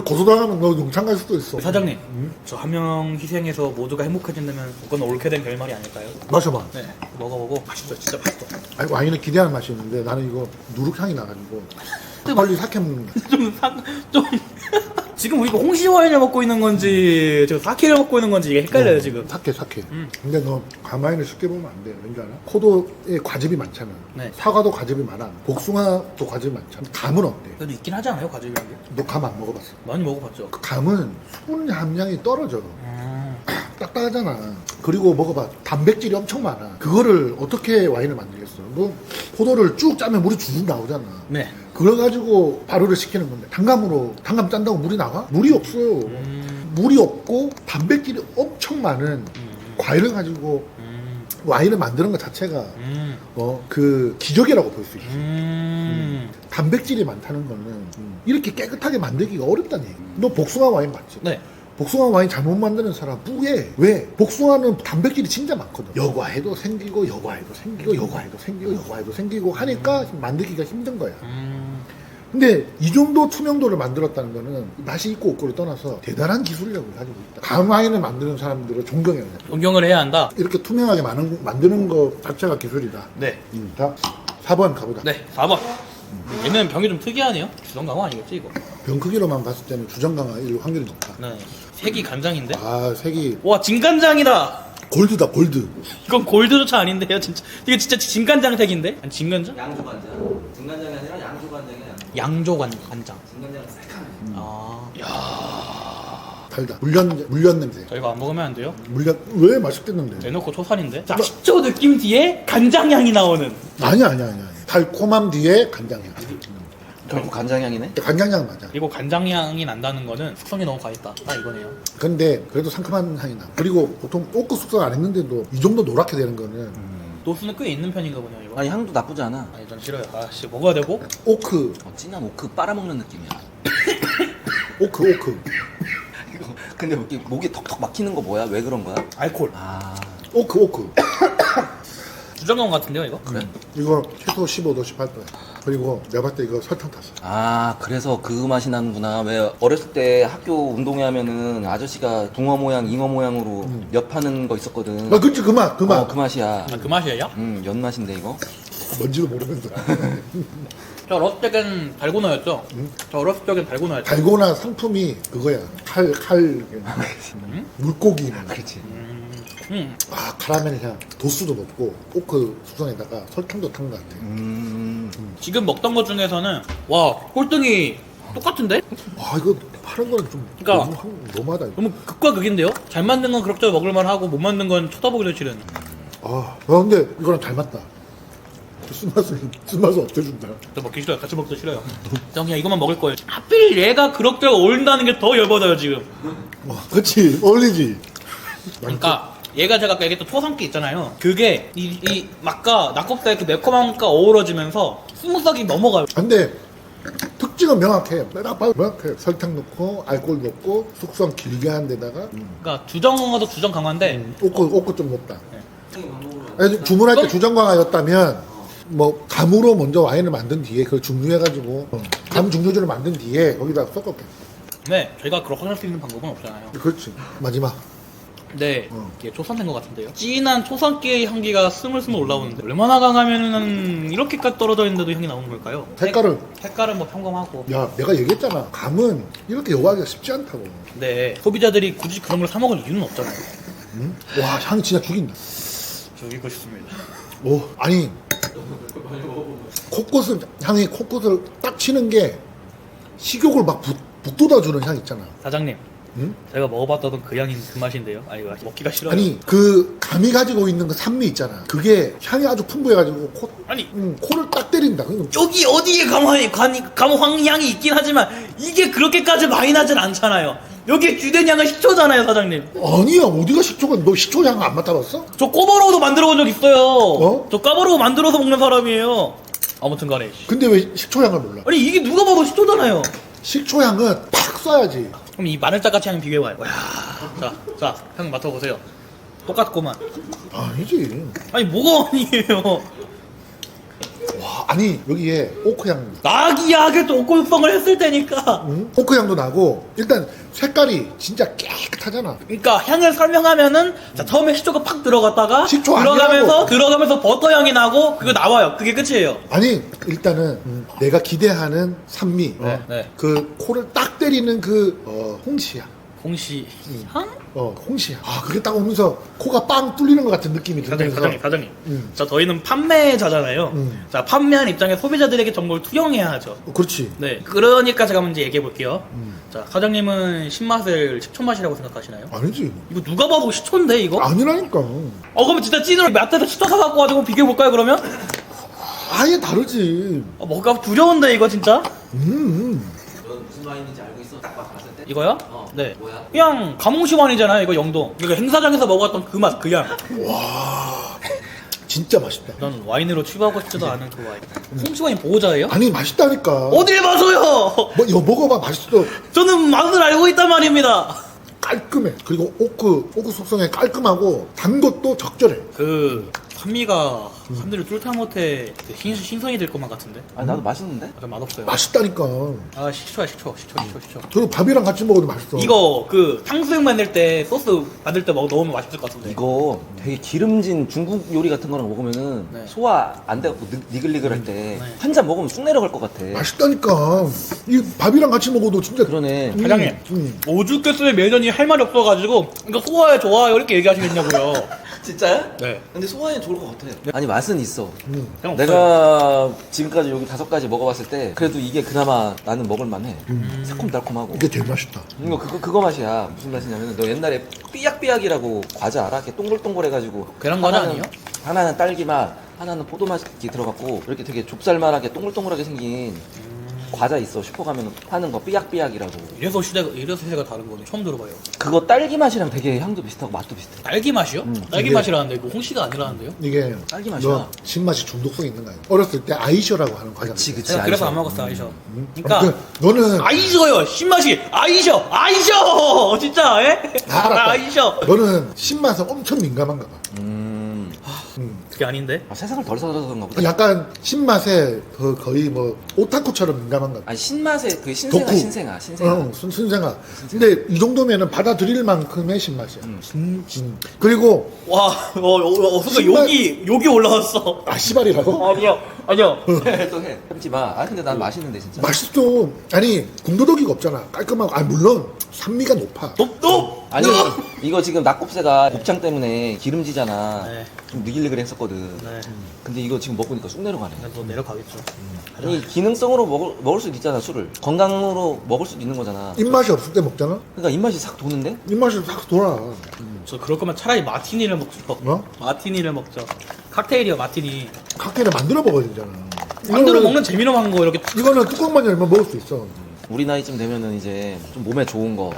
고소당하면 너 용창 갈 수도 있어. 사장님, 저 한 명 희생해서 모두가 행복해진다면 그건 옳게 된 결말이 아닐까요? 마셔봐. 네, 먹어보고 맛있어, 진짜 맛있어. 아니, 와인을 기대하는 맛이 있는데 나는 이거 누룩향이 나가지고 빨리 사케 먹는 거야. 좀 지금 우리가 홍시 와인을 먹고 있는 건지 저 사케를 먹고 있는 건지 이게 헷갈려요 지금. 사케. 근데 너 가마인을 쉽게 보면 안 돼. 왠지 알아? 포도에 과즙이 많잖아. 네. 사과도 과즙이 많아. 복숭아도 과즙이 많잖아. 감은 어때? 그래도 있긴 하지 않아요 과즙이란 게? 너 감 안 먹어봤어? 많이 먹어봤죠. 그 감은 수분 함량이 떨어져. 딱딱하잖아. 그리고 먹어봐. 단백질이 엄청 많아. 그거를 어떻게 와인을 만들겠어? 너 포도를 쭉 짜면 물이 줄줄 나오잖아. 네. 그걸 가지고 발효를 시키는 건데 단감 짠다고 물이 나와? 물이 없어요. 물이 없고 단백질이 엄청 많은 과일을 가지고 와인을 만드는 것 자체가 그 기적이라고 볼 수 있어. 단백질이 많다는 거는 이렇게 깨끗하게 만들기가 어렵다는 얘기. 너 복숭아 와인 맞지? 네. 복숭아 와인 잘못 만드는 사람 뿌예. 왜? 복숭아는 단백질이 진짜 많거든. 여과에도 생기고 여과에도 생기고 여과에도 생기고 여과에도 생기고 하니까 만들기가 힘든 거야. 근데 이 정도 투명도를 만들었다는 거는 맛이 있고 없고를 떠나서 대단한 기술력을 가지고 있다. 감 와인을 만드는 사람들을 존경해야 돼. 존경을 해야 한다. 이렇게 투명하게 만드는 거 자체가 기술이다. 네. 자, 4번 가보자. 네, 4번. 얘는 병이 좀 특이하네요. 주정 강화 아니겠지 이거? 병 크기로만 봤을 때는 주정 강화일 확률이 높다. 네. 색이 간장인데? 아, 색이 와, 진간장이다. 골드다, 골드. 이건 골드조차 아닌데요, 진짜. 이게 진짜 진간장 색인데? 아니, 진간장? 양조간장. 진간장이 아니라 양조간장이야. 양조간장. 진간장은 새카매. 달다. 물엿 냄새. 저 이거 안 먹으면 안 돼요? 물엿 왜 맛있겠는데? 대놓고 초산인데? 자, 식초 느낌 뒤에 간장향이 나오는. 아니야. 달콤함 뒤에 간장향. 결국 간장향이네. 간장향 맞아. 그리고 간장향이 난다는 거는 숙성이 너무 가있다. 딱 이거네요. 근데 그래도 상큼한 향이 나. 그리고 보통 오크 숙성 안 했는데도 이 정도 노랗게 되는 거는 도수는 꽤 있는 편인가 보네요, 이거. 아니 향도 나쁘지 않아. 아니, 전 싫어요. 아씨, 먹어야 되고. 오크, 진한 오크 빨아먹는 느낌이야. 오크. 근데 이렇게 목이 턱턱 막히는 거 뭐야? 왜 그런 거야? 알콜. 아 오크. 주정강 같은데요, 이거? 그래? 이거 최소 15도 18도야. 그리고 내가 봤을 때 이거 설탕 탔어. 아 그래서 그 맛이 나는구나. 왜 어렸을 때 학교 운동회 하면은 아저씨가 붕어 모양, 잉어 모양으로 엿하는 거 있었거든. 아, 그치, 그 맛. 그 맛이야. 아, 그 맛이에요? 연 맛인데 이거. 뭔지도 모르면서. 저 어렸을 적엔 달고나였죠? 저 어렸을 적엔 달고나였죠? 달고나 상품이 그거야. 칼. 물고기. 그렇지. 아, 카라멜 향. 도수도 높고, 오크 숙성에다가 설탕도 탄 것 같아. 지금 먹던 것 중에서는 와, 꼴등이 똑같은데? 와, 이거 파는 거는 좀 그러니까. 너무하다. 이거. 너무 극과 극인데요? 잘 만든 건 그럭저럭 먹을만 하고 못 만든 건 쳐다보기도 싫은. 근데 이거랑 잘 맞다. 쓴맛을 없애준다. 저 먹기 싫어요. 같이 먹기 싫어요. 저 그냥 이것만 먹을 거예요. 하필 얘가 그럭저럭 어울린다는 게 더 열받아요, 지금. 그치, 어울리지. 그러니까 얘가 제가 아까 얘기했던 초상기 있잖아요. 그게 이 맛과 낙곱새의 그 매콤함과 어우러지면서 스무스하게 넘어가요. 근데 특징은 명확해. 딱 봐도 명확해. 설탕 넣고, 알코올 넣고, 숙성 길게 한 데다가, 그러니까 주정 강화도 주정 강화인데 오크 좀 높다. 아니, 주문할 때 주정강화였다면, 뭐, 감으로 먼저 와인을 만든 뒤에, 그걸 중류해가지고, 감 중류주를 만든 뒤에, 거기다 섞었겠지. 네, 저희가 그렇게 할 수 있는 방법은 없잖아요. 그렇지. 마지막. 네, 이게 초산된 것 같은데요. 진한 초산기의 향기가 스물스물 올라오는데 얼마나 강하면은 이렇게까지 떨어져 있는데도 향이 나오는 걸까요? 색깔은 뭐 평범하고. 야, 내가 얘기했잖아. 감은 이렇게 여하기가 쉽지 않다고. 네, 소비자들이 굳이 그런 걸 사 먹을 이유는 없잖아요. 와, 향이 진짜 죽인다. 저기고 싶습니다. 오, 아니. 향이 코끝을 딱 치는 게 식욕을 막 북돋아주는 향 있잖아. 사장님, 응? 제가 먹어봤던 그 향인 그 맛인데요. 아니, 먹기가 싫어요. 아니, 그 감이 가지고 있는 그 산미 있잖아. 그게 향이 아주 풍부해가지고 코를 딱 때린다. 여기 어디에 감황향이 있긴 하지만 이게 그렇게까지 많이 나진 않잖아요. 여기에 주된 향은 식초잖아요, 사장님. 아니야, 어디가 식초가, 너 식초 향 안 맡아봤어? 저 꼬바로우도 만들어 본 적 있어요. 어? 저 까바로우 만들어서 먹는 사람이에요. 아무튼 간에. 근데 왜 식초 향을 몰라? 아니, 이게 누가 봐도 식초잖아요. 식초 향은 팍 쏴야지. 그럼 이 마늘짝같이 향 비교해봐요. 자, 향 맡아보세요. 똑같구만. 아니지. 아니, 뭐가 아니에요. 와, 아니, 여기에 오크 향. 낙이하게 또 옥골성을 했을 테니까. 응? 오크 향도 나고, 일단 색깔이 진짜 깨끗하잖아. 그러니까 향을 설명하면은 자, 처음에 식초가 팍 들어갔다가 식초 들어가면서 버터 향이 나고 그거 나와요. 그게 끝이에요. 아니, 일단은 내가 기대하는 산미, 네. 그 코를 딱 때리는 그 홍시향. 홍시 향? 홍시향. 아, 그게 딱 오면서 코가 빵 뚫리는 것 같은 느낌이 들면서. 사장님. 자, 저희는 판매자잖아요. 자, 판매한 입장에 소비자들에게 정보를 투영해야 하죠. 그렇지. 네. 그러니까 제가 먼저 얘기해 볼게요. 자, 사장님은 신맛을 식초 맛이라고 생각하시나요? 아니지. 이거 누가 봐도 식초인데 이거? 아니라니까. 그러면 진짜 찐으로 마트에서 식초 사갖고 가지고 비교해 볼까요 그러면? 아예 다르지. 뭐가 두려운데 이거 진짜? 넌 무슨 와인인지 알고 있어? 딱 봤을 때? 이거요? 네. 뭐야? 그냥 감홍시 와인이잖아요. 이거 영동. 이거 행사장에서 먹었던 그 맛, 그 향. 와, 진짜 맛있다. 난 와인으로 취급하고 싶지도 않은 그 와인. 홍시 와인 보호자예요? 아니, 맛있다니까. 어딜 봐서요? 뭐, 이거 먹어봐, 맛있어. 저는 맛을 알고 있단 말입니다. 깔끔해. 그리고 오크 숙성에 깔끔하고 단 것도 적절해. 그 산미가 산들을 뚫다 못해 신선이 될 것만 같은데. 아니 나도 맛있는데? 좀 맛없어요. 맛있다니까. 아 식초야 식초. 저도 밥이랑 같이 먹어도 맛있어. 이거 그 탕수육 만들 때 소스 만들 때 넣으면 맛있을 것 같은데. 이거 되게 기름진 중국 요리 같은 거랑 먹으면은 네. 소화 안 돼갖고 니글니글할 때 네. 한 잔 먹으면 쑥 내려갈 것 같아. 맛있다니까. 이 밥이랑 같이 먹어도 진짜. 그러네. 사장님 오죽했으면 매전이 할 말이 없어가지고 이거 소화에 좋아요 이렇게 얘기하시겠냐고요. 진짜야? 네. 근데 소화에 좋을 것 같아. 아니 맛은 있어. 그냥 없어요. 내가 지금까지 여기 5가지 먹어봤을 때 그래도 이게 그나마 나는 먹을만해. 새콤달콤하고. 이게 제일 맛있다. 이거 그거 맛이야. 무슨 맛이냐면 너 옛날에 삐약삐약이라고 과자 알아? 이렇게 동글동글해가지고 계란 과자 하나는- 아니에요? 하나는 딸기 맛, 하나는 포도 맛이 들어갔고 이렇게 되게 좁쌀만하게 동글동글하게 생긴 과자 있어. 슈퍼 가면 파는 거 삐약삐약이라고. 이래서 시대가 다른 거네. 처음 들어봐요. 그거 딸기 맛이랑 되게 향도 비슷하고 맛도 비슷해. 딸기 맛이요? 딸기 이게- 맛이라는데 이거 홍시가 아니라는데요? 이게 딸기 맛이야. 너 신맛이 중독성 있는 거 아니야? 어렸을 때 아이셔라고 하는 과자. 그치 그치. 제가 그래서 알죠. 안 먹었어 아이셔. 그러니까 아무튼 너는 아이셔요 신맛이 아이셔 진짜 예? 알았다. 아이셔 너는 신맛에 엄청 민감한가 봐. 그게 아닌데? 아, 세상을 덜 살아서 그런가 보다. 약간 신맛에 거의 뭐 오타쿠처럼 민감한가 봐. 아니 신맛에 그 신생아 덕후. 신생아 신생아. 순생아. 근데 이 정도면은 받아들일 만큼의 신맛이야. 그리고 순간 신맛- 욕이 올라왔어. 아 씨발이라고? 아니요. 또 해. 참지 마. 아 근데 난 맛있는데 진짜. 맛있어. 아니 군더더기가 없잖아. 깔끔하고. 아 물론 산미가 높아. 또? 아니 이거 지금 낙곱새가 곱창 때문에 기름지잖아. 네. 좀 느글느글 했었거든. 네. 근데 이거 지금 먹으니까 쑥 내려가네. 너 내려가겠죠. 아니 기능성으로 먹을 수도 있잖아 술을. 건강으로 먹을 수도 있는 거잖아. 입맛이 없을 때 먹잖아. 그러니까 입맛이 싹 도는데? 입맛이 싹 돌아. 저 그럴 거면 차라리 마티니를 먹죠. 어? 마티니를 먹죠. 칵테일이요 마티니. 칵테일을 만들어 먹어야 되잖아. 만들어 이거는- 먹는 재미로 하는 거 이렇게 탁. 이거는 뚜껑만 열면 먹을 수 있어. 우리 나이쯤 되면은 이제 좀 몸에 좋은 거,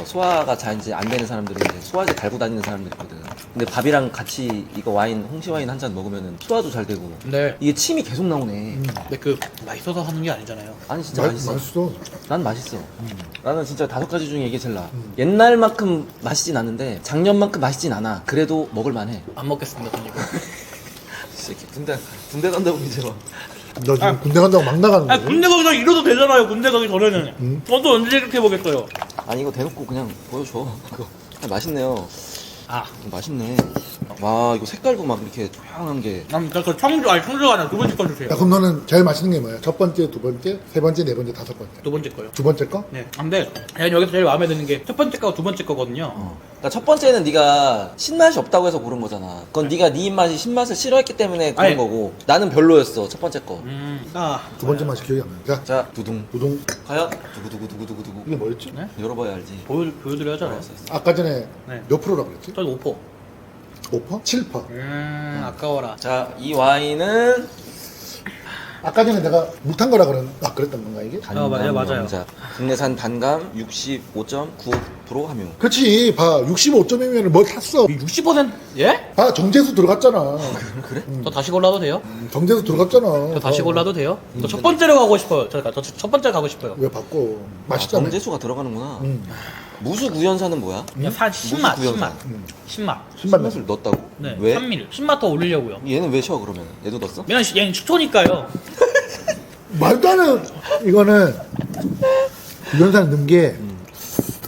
소화가 잘 이제 안 되는 사람들은 이제 소화제 달고 다니는 사람들 있거든. 근데 밥이랑 같이 이거 와인, 홍시 와인 한 잔 먹으면은 소화도 잘 되고. 근데 이게 침이 계속 나오네. 근데 그 맛있어서 하는 게 아니잖아요. 아니 진짜 맛있어. 맛있어. 난 맛있어. 나는 진짜 5가지 중에 이게 제일 나아. 옛날만큼 맛있진 않은데 작년만큼 맛있진 않아. 그래도 먹을만해. 안 먹겠습니다, 전 이거. 새끼 군대 간다고 이제 막. 너 지금 군대 간다고 막 나가는 거야? 아 군대 가기 전에 이러도 되잖아요. 군대 가기 전에는. 저도 언제 이렇게 해보겠어요. 아니 이거 대놓고 그냥 보여줘. 이거 맛있네요. 아, 맛있네. 와 이거 색깔도 막 이렇게 조향한 게. 난그 청주가 아니라 두 번째 거 주세요. 야, 그럼 너는 제일 맛있는 게 뭐야? 첫 번째, 두 번째, 세 번째, 네 번째, 다섯 번째. 두 번째 거요. 두 번째 거? 네. 근데 그냥 여기서 제일 마음에 드는 게 첫 번째 거와 두 번째 거거든요. 그러니까 첫 번째는 네가 신맛이 없다고 해서 고른 거잖아. 그건 네가 네 입맛이 신맛을 싫어했기 때문에 고른 아니. 거고. 나는 별로였어 첫 번째 거. 아, 두 번째 맛이 기억이 안 나. 자, 자 두둥. 우동. 과연 두구두구두구두구두구. 이게 뭐였지? 네? 열어봐야 알지. 보여드려야잖아요. 아까 전에 네. 몇 프로라고 그랬지? 저는 5%. 5%? 7%? 아까워라. 자 이 와인은 아까 전에 내가 물탄 거라 그랬던 건가 이게? 맞아요. 영자. 국내산 단감 65.9% 함유. 그렇지. 봐. 65점이면 뭘 탔어. 60% 예? 봐. 정제수 들어갔잖아. 그래? 저 다시 골라도 돼요? 정제수 들어갔잖아. 저 다시 골라도 돼요? 저 첫 번째로 가고 싶어요. 저 첫 번째 가고 싶어요. 왜 바꿔? 아, 맛있잖아. 정제수가 들어가는구나. 무수 구연산은 뭐야? 그냥 신맛, 무슨 신맛, 구연산? 신맛. 신맛을 넣었다고? 네. 왜? 산미를. 신맛 더 올리려고요. 얘는 왜 쉬어 그러면? 얘도 넣었어? 얘는 식초니까요. 말도 안 해. 이거는 유연산 넣은 게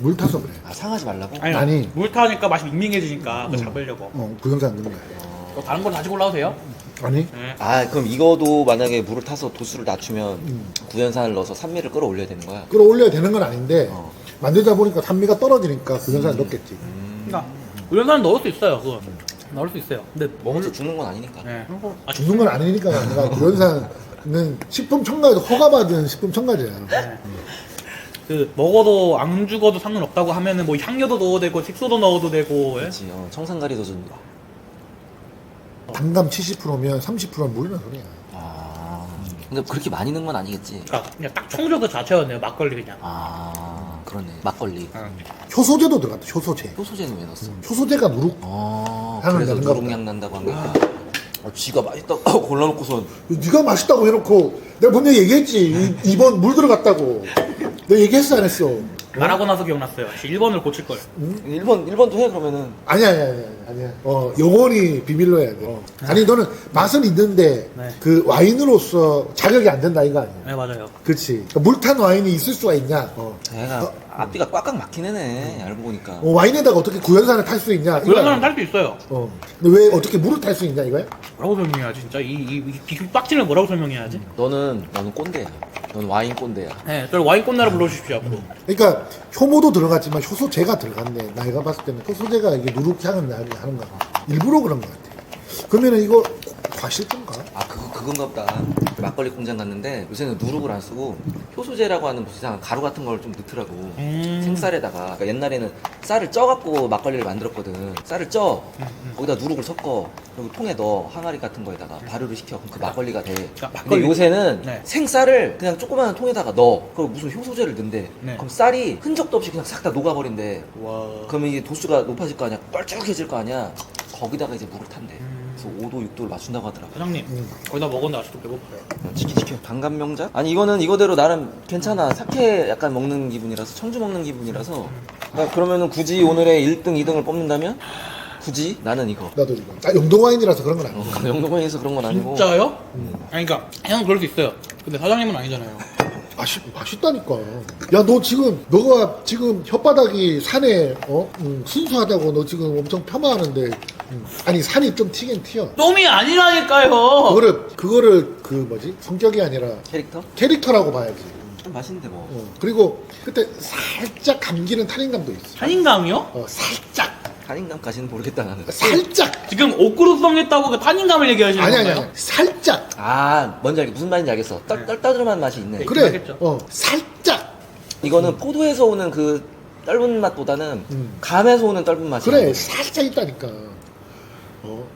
물 타서 그래. 아 상하지 말라고? 아니. 물 타니까 맛이 밍밍해지니까 그거 잡으려고. 구연산 넣은 거야. 다른 건 다시 골라도 돼요? 아니. 네. 아 그럼 이거도 만약에 물을 타서 도수를 낮추면 구연산을 넣어서 산미를 끌어올려야 되는 거야? 끌어올려야 되는 건 아닌데 어. 만들다 보니까 산미가 떨어지니까 구연산 넣겠지. 그러니까 우연사는 넣을 수 있어요. 그거 넣을 수 있어요. 근데 먹어서 죽는 건 아니니까. 네. 아, 죽는 건 아니니까 내가 구연산은 식품 첨가에도 허가받은 식품 첨가제야. 그 먹어도 안 죽어도 상관없다고 하면은 뭐 향료도 넣어도 되고 색소도 넣어도 되고. 예? 그렇지. 청산가리도 좀. 단감 70%면 30%는 물이라는 소리야. 아. 근데 그렇게 많이 넣은 건 아니겠지? 그러니까 그냥 딱 청주 그 자체였네요. 막걸리 그냥. 아 그러네. 막걸리. 효소제도 들어갔다. 효소제. 효소제는 왜 넣었어? 효소제가 누룩. 그래서 나는가 보다. 누룩향 난다고 한 거야. 쥐가 맛있다고 골라놓고선 네가 맛있다고 해놓고 내가 분명히 얘기했지. 2번 물 들어갔다고. 내가 얘기했어 안 했어? 말하고 나서 기억났어요. 1번을 고칠 걸. 1번도 해 그러면은. 아니야. 영원히 비밀로 해야 돼. 아니, 너는 맛은 있는데, 네. 그 와인으로서 자격이 안 된다, 이거 아니야. 네, 맞아요. 그치. 그러니까 물탄 와인이 있을 수가 있냐. 얘가 앞뒤가 꽉꽉 막힌 애네. 알고 보니까. 와인에다가 어떻게 구연산을 탈 수 있냐. 이거 그런 사람 아니야. 탈 수 있어요. 근데 왜 어떻게 물을 탈 수 있냐, 이거야? 뭐라고 설명해야지, 진짜. 이 기술 빡치는 뭐라고 설명해야지? 너는 꼰대야. 넌 와인 꼰대야. 네, 저를 와인 꽃나라 불러주십시오, 앞으로. 그러니까 효모도 들어갔지만 효소제가 들어갔네. 내가 봤을 때는 효소제가 이게 누룩향을 나게 하는 거 일부러 그런 것 같아. 그러면은 이거 과실 건가? 아 그건가 보다. 막걸리 공장 갔는데 요새는 누룩을 안 쓰고 효소제라고 하는 무슨 이상한 가루 같은 걸 좀 넣더라고. 생쌀에다가. 그러니까 옛날에는 쌀을 쪄갖고 막걸리를 만들었거든. 쌀을 쪄. 거기다 누룩을 섞어. 그리고 통에 넣어. 항아리 같은 거에다가 발효를 시켜. 그럼 그 막걸리가 돼. 근데 요새는 네. 생쌀을 그냥 조그마한 통에다가 넣어. 그리고 무슨 효소제를 넣는데. 네. 그럼 쌀이 흔적도 없이 그냥 싹 다 녹아버린대. 와. 그러면 이게 도수가 높아질 거 아니야. 뻘쭉해질 거 아니야. 거기다가 이제 물을 탄대. 그래서 5도, 6도를 맞춘다고 하더라고. 사장님, 거기다 먹었는데 아직도 배고파요. 지켜. 단감명자? 아니 이거는 이거대로 나름 괜찮아. 사케 약간 먹는 기분이라서 청주 먹는 기분이라서. 그러니까 그러면은 굳이 오늘의 1등, 2등을 뽑는다면 굳이 나는 이거. 나도 이거. 영동 와인이라서 그런 건 아니야. 영동에서 그런 건 아니고. 진짜요? 아니, 그러니까 형은 그럴 수 있어요. 근데 사장님은 아니잖아요. 맛있다니까. 야, 너 지금, 너가 지금 혓바닥이 산에, 순수하다고 너 지금 엄청 폄하하는데, 아니, 산이 좀 튀긴 튀어. 똥이 아니라니까요. 그거를, 성격이 아니라 캐릭터? 라고 봐야지. 좀 맛있는데 뭐. 그리고 그때 살짝 감기는 탄닌감도 있어. 탄닌감이요? 살짝. 탄닌감까지는 모르겠다 나는. 살짝. 지금 옥구루성 했다고 그 탄닌감을 얘기하시는 아니. 건가요? 살짝. 아 뭔지 알겠. 무슨 말인지 알겠어. 떨떠름한 맛이 있네. 네. 그래. 알겠죠. 살짝. 이거는 포도에서 오는 그 떫은 맛보다는 감에서 오는 떫은 맛이. 그래, 살짝 있다니까.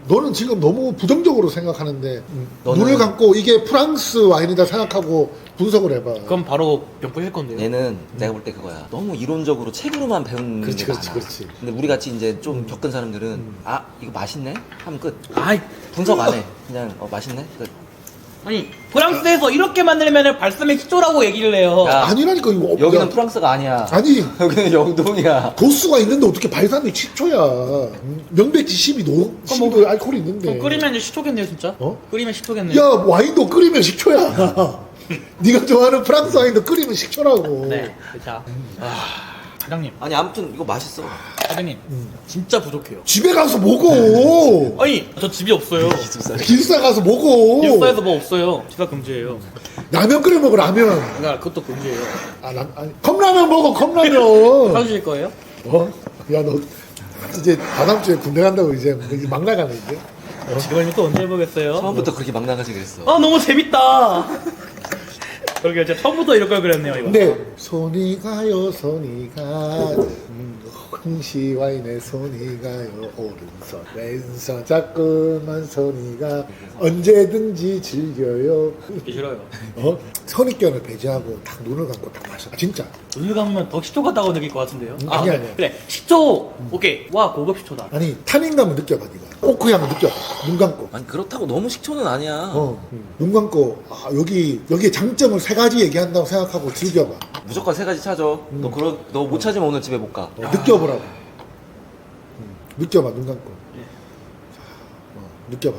너는 지금 너무 부정적으로 생각하는데, 눈을 감고 이게 프랑스 와인이다 생각하고 분석을 해봐. 그럼 바로 몇 건데요? 얘는 내가 볼 때 그거야. 너무 이론적으로 책으로만 배우는 게 많아. 그렇지. 근데 우리 같이 이제 좀 겪은 사람들은 아 이거 맛있네 하면 끝. 아이, 분석 안 해. 그냥 맛있네. 끝. 아니 프랑스에서 이렇게 만들면 발사믹 시조라고 얘기를 해요. 야, 아니라니까, 이거. 여기는 야, 프랑스가 아니야. 아니, 여기는 영동이야. 도수가 있는데 어떻게 발산이 10초야. 명백지 12도 알코올이 있는데. 그럼 끓이면 이제 시초겠네요, 진짜. 끓이면 시초겠네요. 야, 와인도 끓이면 10초야. 네가 좋아하는 프랑스 와인도 끓이면 10초라고. 네, 자, 사장님, 아니 아무튼 이거 맛있어. 사장님, 진짜 부족해요. 집에 가서 먹어. 아니, 저 집이 없어요. 기숙사 가서 먹어. 기숙사에서 뭐 없어요. 집사 금지예요. 라면 끓여 먹어, 라면. 그러니까 그것도 금지예요. 아니, 컵라면 먹어, 컵라면. 사주실 거예요? 야, 너 이제 다다음 주에 군대 간다고 이제 막 나가네, 이제. 지금 또 언제 해보겠어요? 처음부터 그렇게 막 나가지 그랬어. 아, 너무 재밌다. 그러게 제가 처음부터 이럴 걸 그랬네요, 이거. 근데 손이 가요, 손이 가. 홍시 와인의 손이 가요, 오른손 왼손 자꾸만 손이 가. 언제든지 즐겨요. 듣기 싫어요. 선입견을 배제하고 딱 눈을 감고 딱 마셔. 진짜. 눈을 감으면 더 식초 같다고 느낄 것 같은데요? 아니야. 그래, 식초! 오케이. 와, 고급 식초다. 아니, 탄닌감을 느껴봐, 니가. 오크향을 느껴봐. 눈 감고. 아니 그렇다고 너무 식초는 아니야. 눈 감고, 여기에 장점을 3가지 얘기한다고 생각하고 즐겨봐. 무조건 3가지 찾아. 너 못 찾으면 오늘 집에 못 가. 느껴보라고. 느껴봐, 눈 감고. 느껴봐.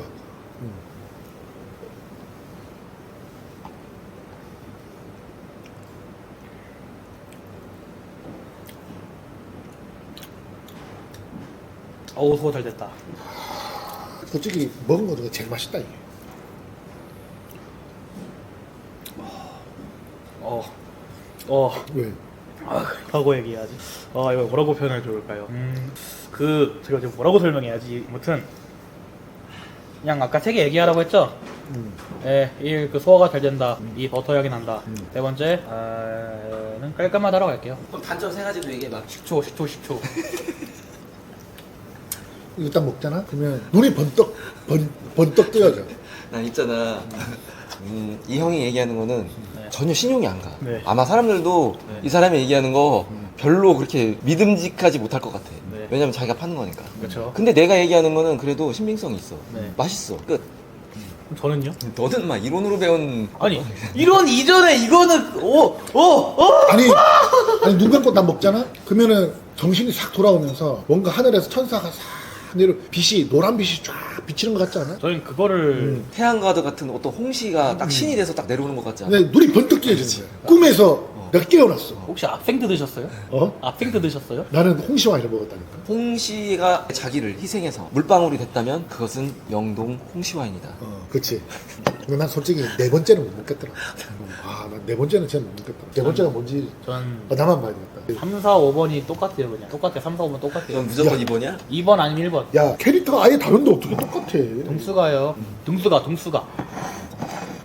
어우, 소화 잘 됐다. 솔직히 먹은 거 중에 제일 맛있다, 이게. 왜? 라고 얘기해야지. 이거 뭐라고 표현하면 좋을까요? 제가 지금 뭐라고 설명해야지. 아무튼, 그냥 아까 3개 얘기하라고 했죠? 예, 1, 그 소화가 잘 된다. 2, 버터 향이 난다. 3번째, 는 깔끔하다라고 할게요. 그럼 단점 3가지도 얘기해봐. 식초. 이거 딱 먹잖아? 그러면 눈이 번떡 뜨여져. 난 있잖아. 이 형이 얘기하는 거는 네. 전혀 신용이 안 가. 네. 아마 사람들도 네. 이 사람이 얘기하는 거 별로 그렇게 믿음직하지 못할 것 같아. 네. 왜냐면 자기가 파는 거니까. 그렇죠. 근데 내가 얘기하는 거는 그래도 신빙성이 있어. 네. 맛있어. 끝. 저는요? 너는 막 이론으로 배운 아니 이런 이전에 이거는 아니 눈 감고 딱 먹잖아? 그러면은 정신이 싹 돌아오면서 뭔가 하늘에서 천사가 싹 내려 빛이 노란 빛이 쫙 비치는 것 같지 않아? 저는 그거를 태양가드 같은 어떤 홍시가 딱 신이 돼서 딱 내려오는 것 같지 않아? 근데 눈이 번뜩 뜨여지는 거야. 꿈에서 내가 깨어났어. 혹시 압생드 드셨어요? 어? 압생드 드셨어요? 나는 홍시 와인을 먹었다니까. 홍시가 자기를 희생해서 물방울이 됐다면 그것은 영동 홍시 와인이다. 그치. 근데 난 솔직히 네 번째는 못 먹겠더라. 난 네 번째는 진짜 못 먹겠더라. 네 번째가 뭔지 전 나만 봐야 되겠다. 3, 4, 5번이 똑같아요 그냥 똑같아요 3, 4, 5번 똑같아요 그럼 무조건 야. 2번이야? 2번 아니면 1번 야 캐릭터가 아예 다른데 어떻게 똑같아? 동수가요 동수가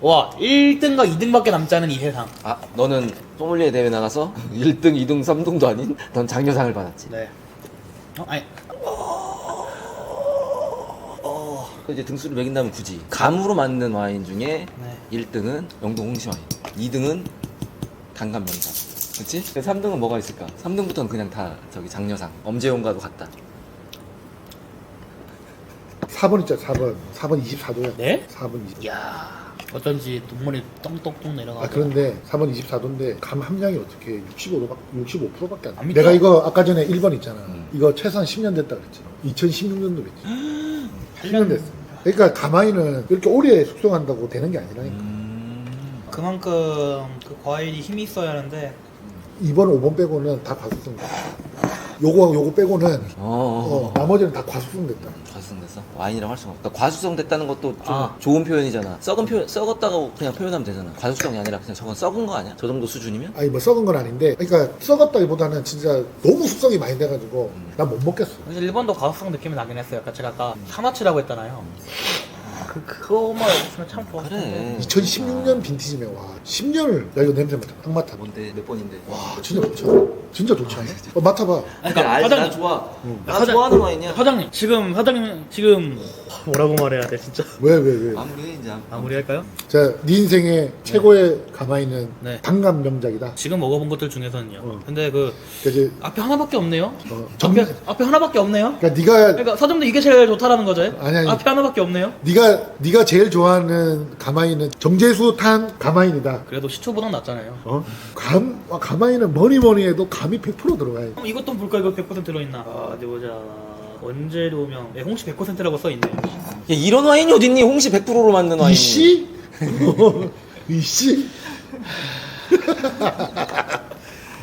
와 1등과 2등밖에 남지 않은 이 세상 아, 너는 소믈리에 대회 나가서 1등, 2등, 3등도 아닌 넌 장려상을 받았지. 네 아니 그 이제 등수를 매긴다면 굳이 감으로 만든 와인 중에 네. 1등은 영동 홍시 와인, 2등은 단감 명장. 그치? 3등은 뭐가 있을까? 3등부터는 그냥 다 저기 장려상, 엄지용과도 같다. 4번 있잖아 4번 24도야. 네? 4번 24도. 이야 어쩐지 눈물이 똥똥똥 내려가고 그런데 4번 24도인데 감 함량이 어떻게 65%밖에 안 돼. 안 믿겨? 내가 이거 아까 전에 1번 있잖아. 이거 최소한 10년 됐다 그랬지. 2016년도 그랬지. 8년 됐어. 그러니까 가마이는 이렇게 오래 숙성한다고 되는 게 아니라니까. 그만큼 그 과일이 힘이 있어야 하는데 2번, 5번 빼고는 다 과숙성 됐다. 요거 빼고는 나머지는 다 과숙성 됐다. 과수성 됐어? 와인이라고 할 수가 없다. 과수성 됐다는 것도 좀 아. 좋은 표현이잖아. 썩었다고 그냥 표현하면 되잖아. 과수성이 아니라 그냥 저건 썩은 거 아니야? 저 정도 수준이면? 아니 뭐 썩은 건 아닌데 그러니까 썩었다기보다는 진짜 너무 숙성이 많이 돼가지고 난 못 먹겠어. 사실 1번도 과학성 느낌이 나긴 했어요 아까 제가 아까 하마치라고 했잖아요 그거만 없으면 참 좋았을 텐데 그래. 2016년 빈티지면 와 10년을 야 이거 냄새 맡아 딱 맡아. 뭔데? 몇 번인데? 와 진짜 좋잖아. 진짜 좋지 않아? 맡아봐. 그러니까 알지, 사장님. 나 좋아. 나 사장- 좋아하는 와인이야. 사장님 지금 뭐라고 말해야 돼 진짜 왜? 마무리해 이제. 마무리할까요? 자, 네 인생의 최고의 가마이는 네. 단감 명작이다. 지금 먹어본 것들 중에서는요 근데 그 그러니까 이제 앞에 하나밖에 없네요 정- 앞에 하나밖에 없네요 그러니까 네가 그러니까 사장님도 이게 제일 좋다라는 거죠? 아니. 앞에 하나밖에 없네요 네가 제일 좋아하는 가마이는 정제수 탄 가마인이다. 그래도 시초보다 낫잖아요 가마이는 뭐니 해도 감이 100% 들어가야 돼. 그럼 이것도 볼까 이거 100% 들어있나 어디 보자 원재료명 네, 홍시 100%라고 써있네요 야, 이런 와인이 어딨니? 홍시 100%로 만든 와인이. 이씨? 이씨?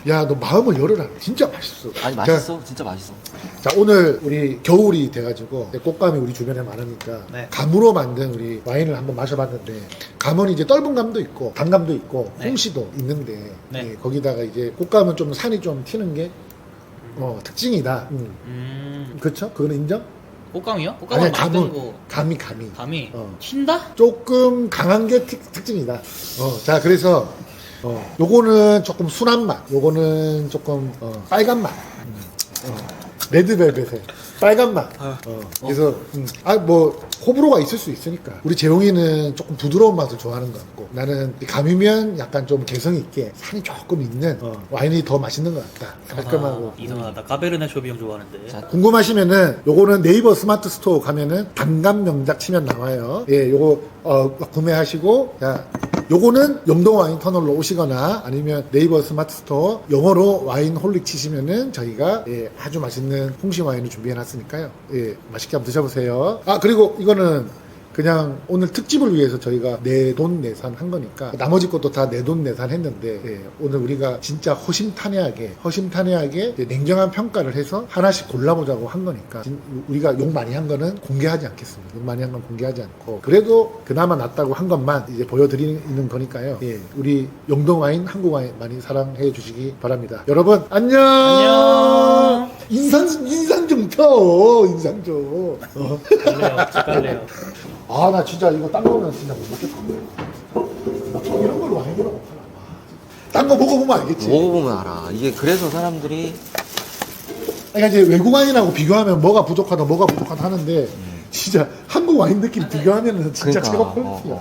야, 너 마음을 열어라. 진짜 맛있어. 아니 맛있어. 진짜 맛있어. 자, 오늘 우리 겨울이 돼가지고 꽃감이 우리 주변에 많으니까 네. 감으로 만든 우리 와인을 한번 마셔봤는데 감은 이제 떫은 감도 있고 단감도 있고 네. 홍시도 있는데 네. 예, 거기다가 이제 꽃감은 좀 산이 좀 튀는 게 특징이다. 그렇죠? 그거는 인정? 꽃감이요? 아니 꽃감은 감은 만든 거 감이 어. 튄다? 조금 강한 게 특징이다. 자, 그래서 요거는 조금 순한 맛, 요거는 조금 빨간 맛, 레드벨벳의 빨간 맛. 그래서 뭐 호불호가 있을 수 있으니까 우리 재용이는 조금 부드러운 맛을 좋아하는 것 같고 나는 감이면 약간 좀 개성 있게 산이 조금 있는 와인이 더 맛있는 것 같다. 깔끔하고. 이상하다 가베르네 쇼비뇽 좋아하는데 자, 궁금하시면은 요거는 네이버 스마트 스토어 가면은 단감 명작 치면 나와요. 예, 요거 구매하시고 자, 요거는 영동 와인 터널로 오시거나 아니면 네이버 스마트 스토어 영어로 와인 홀릭 치시면은 저희가 아주 맛있는 홍시 와인을 준비해 놨으니까요. 예, 맛있게 한번 드셔보세요. 그리고 이거는 그냥 오늘 특집을 위해서 저희가 내돈내산 한 거니까 나머지 것도 다 내돈내산 했는데 오늘 우리가 진짜 허심탄회하게 냉정한 평가를 해서 하나씩 골라보자고 한 거니까 우리가 욕 많이 한 거는 공개하지 않겠습니다. 욕 많이 한 건 공개하지 않고 그래도 그나마 낫다고 한 것만 이제 보여드리는 거니까요. 우리 영동 와인, 한국 와인 많이 사랑해 주시기 바랍니다. 여러분 안녕. 인상 좀 켜. 인상 좀. 깔래요 나 진짜 이거 딴 거면 진짜 못 먹겠다. 나 이런 걸로 와인이라고 팔아. 딴 거 먹어보면 알겠지. 먹어보면 알아. 이게 그래서 사람들이 그러니까 이제 외국 와인하고 비교하면 뭐가 부족하다 하는데 진짜 한국 와인 느낌 비교하면은 진짜 그러니까, 최고 퀄리티야.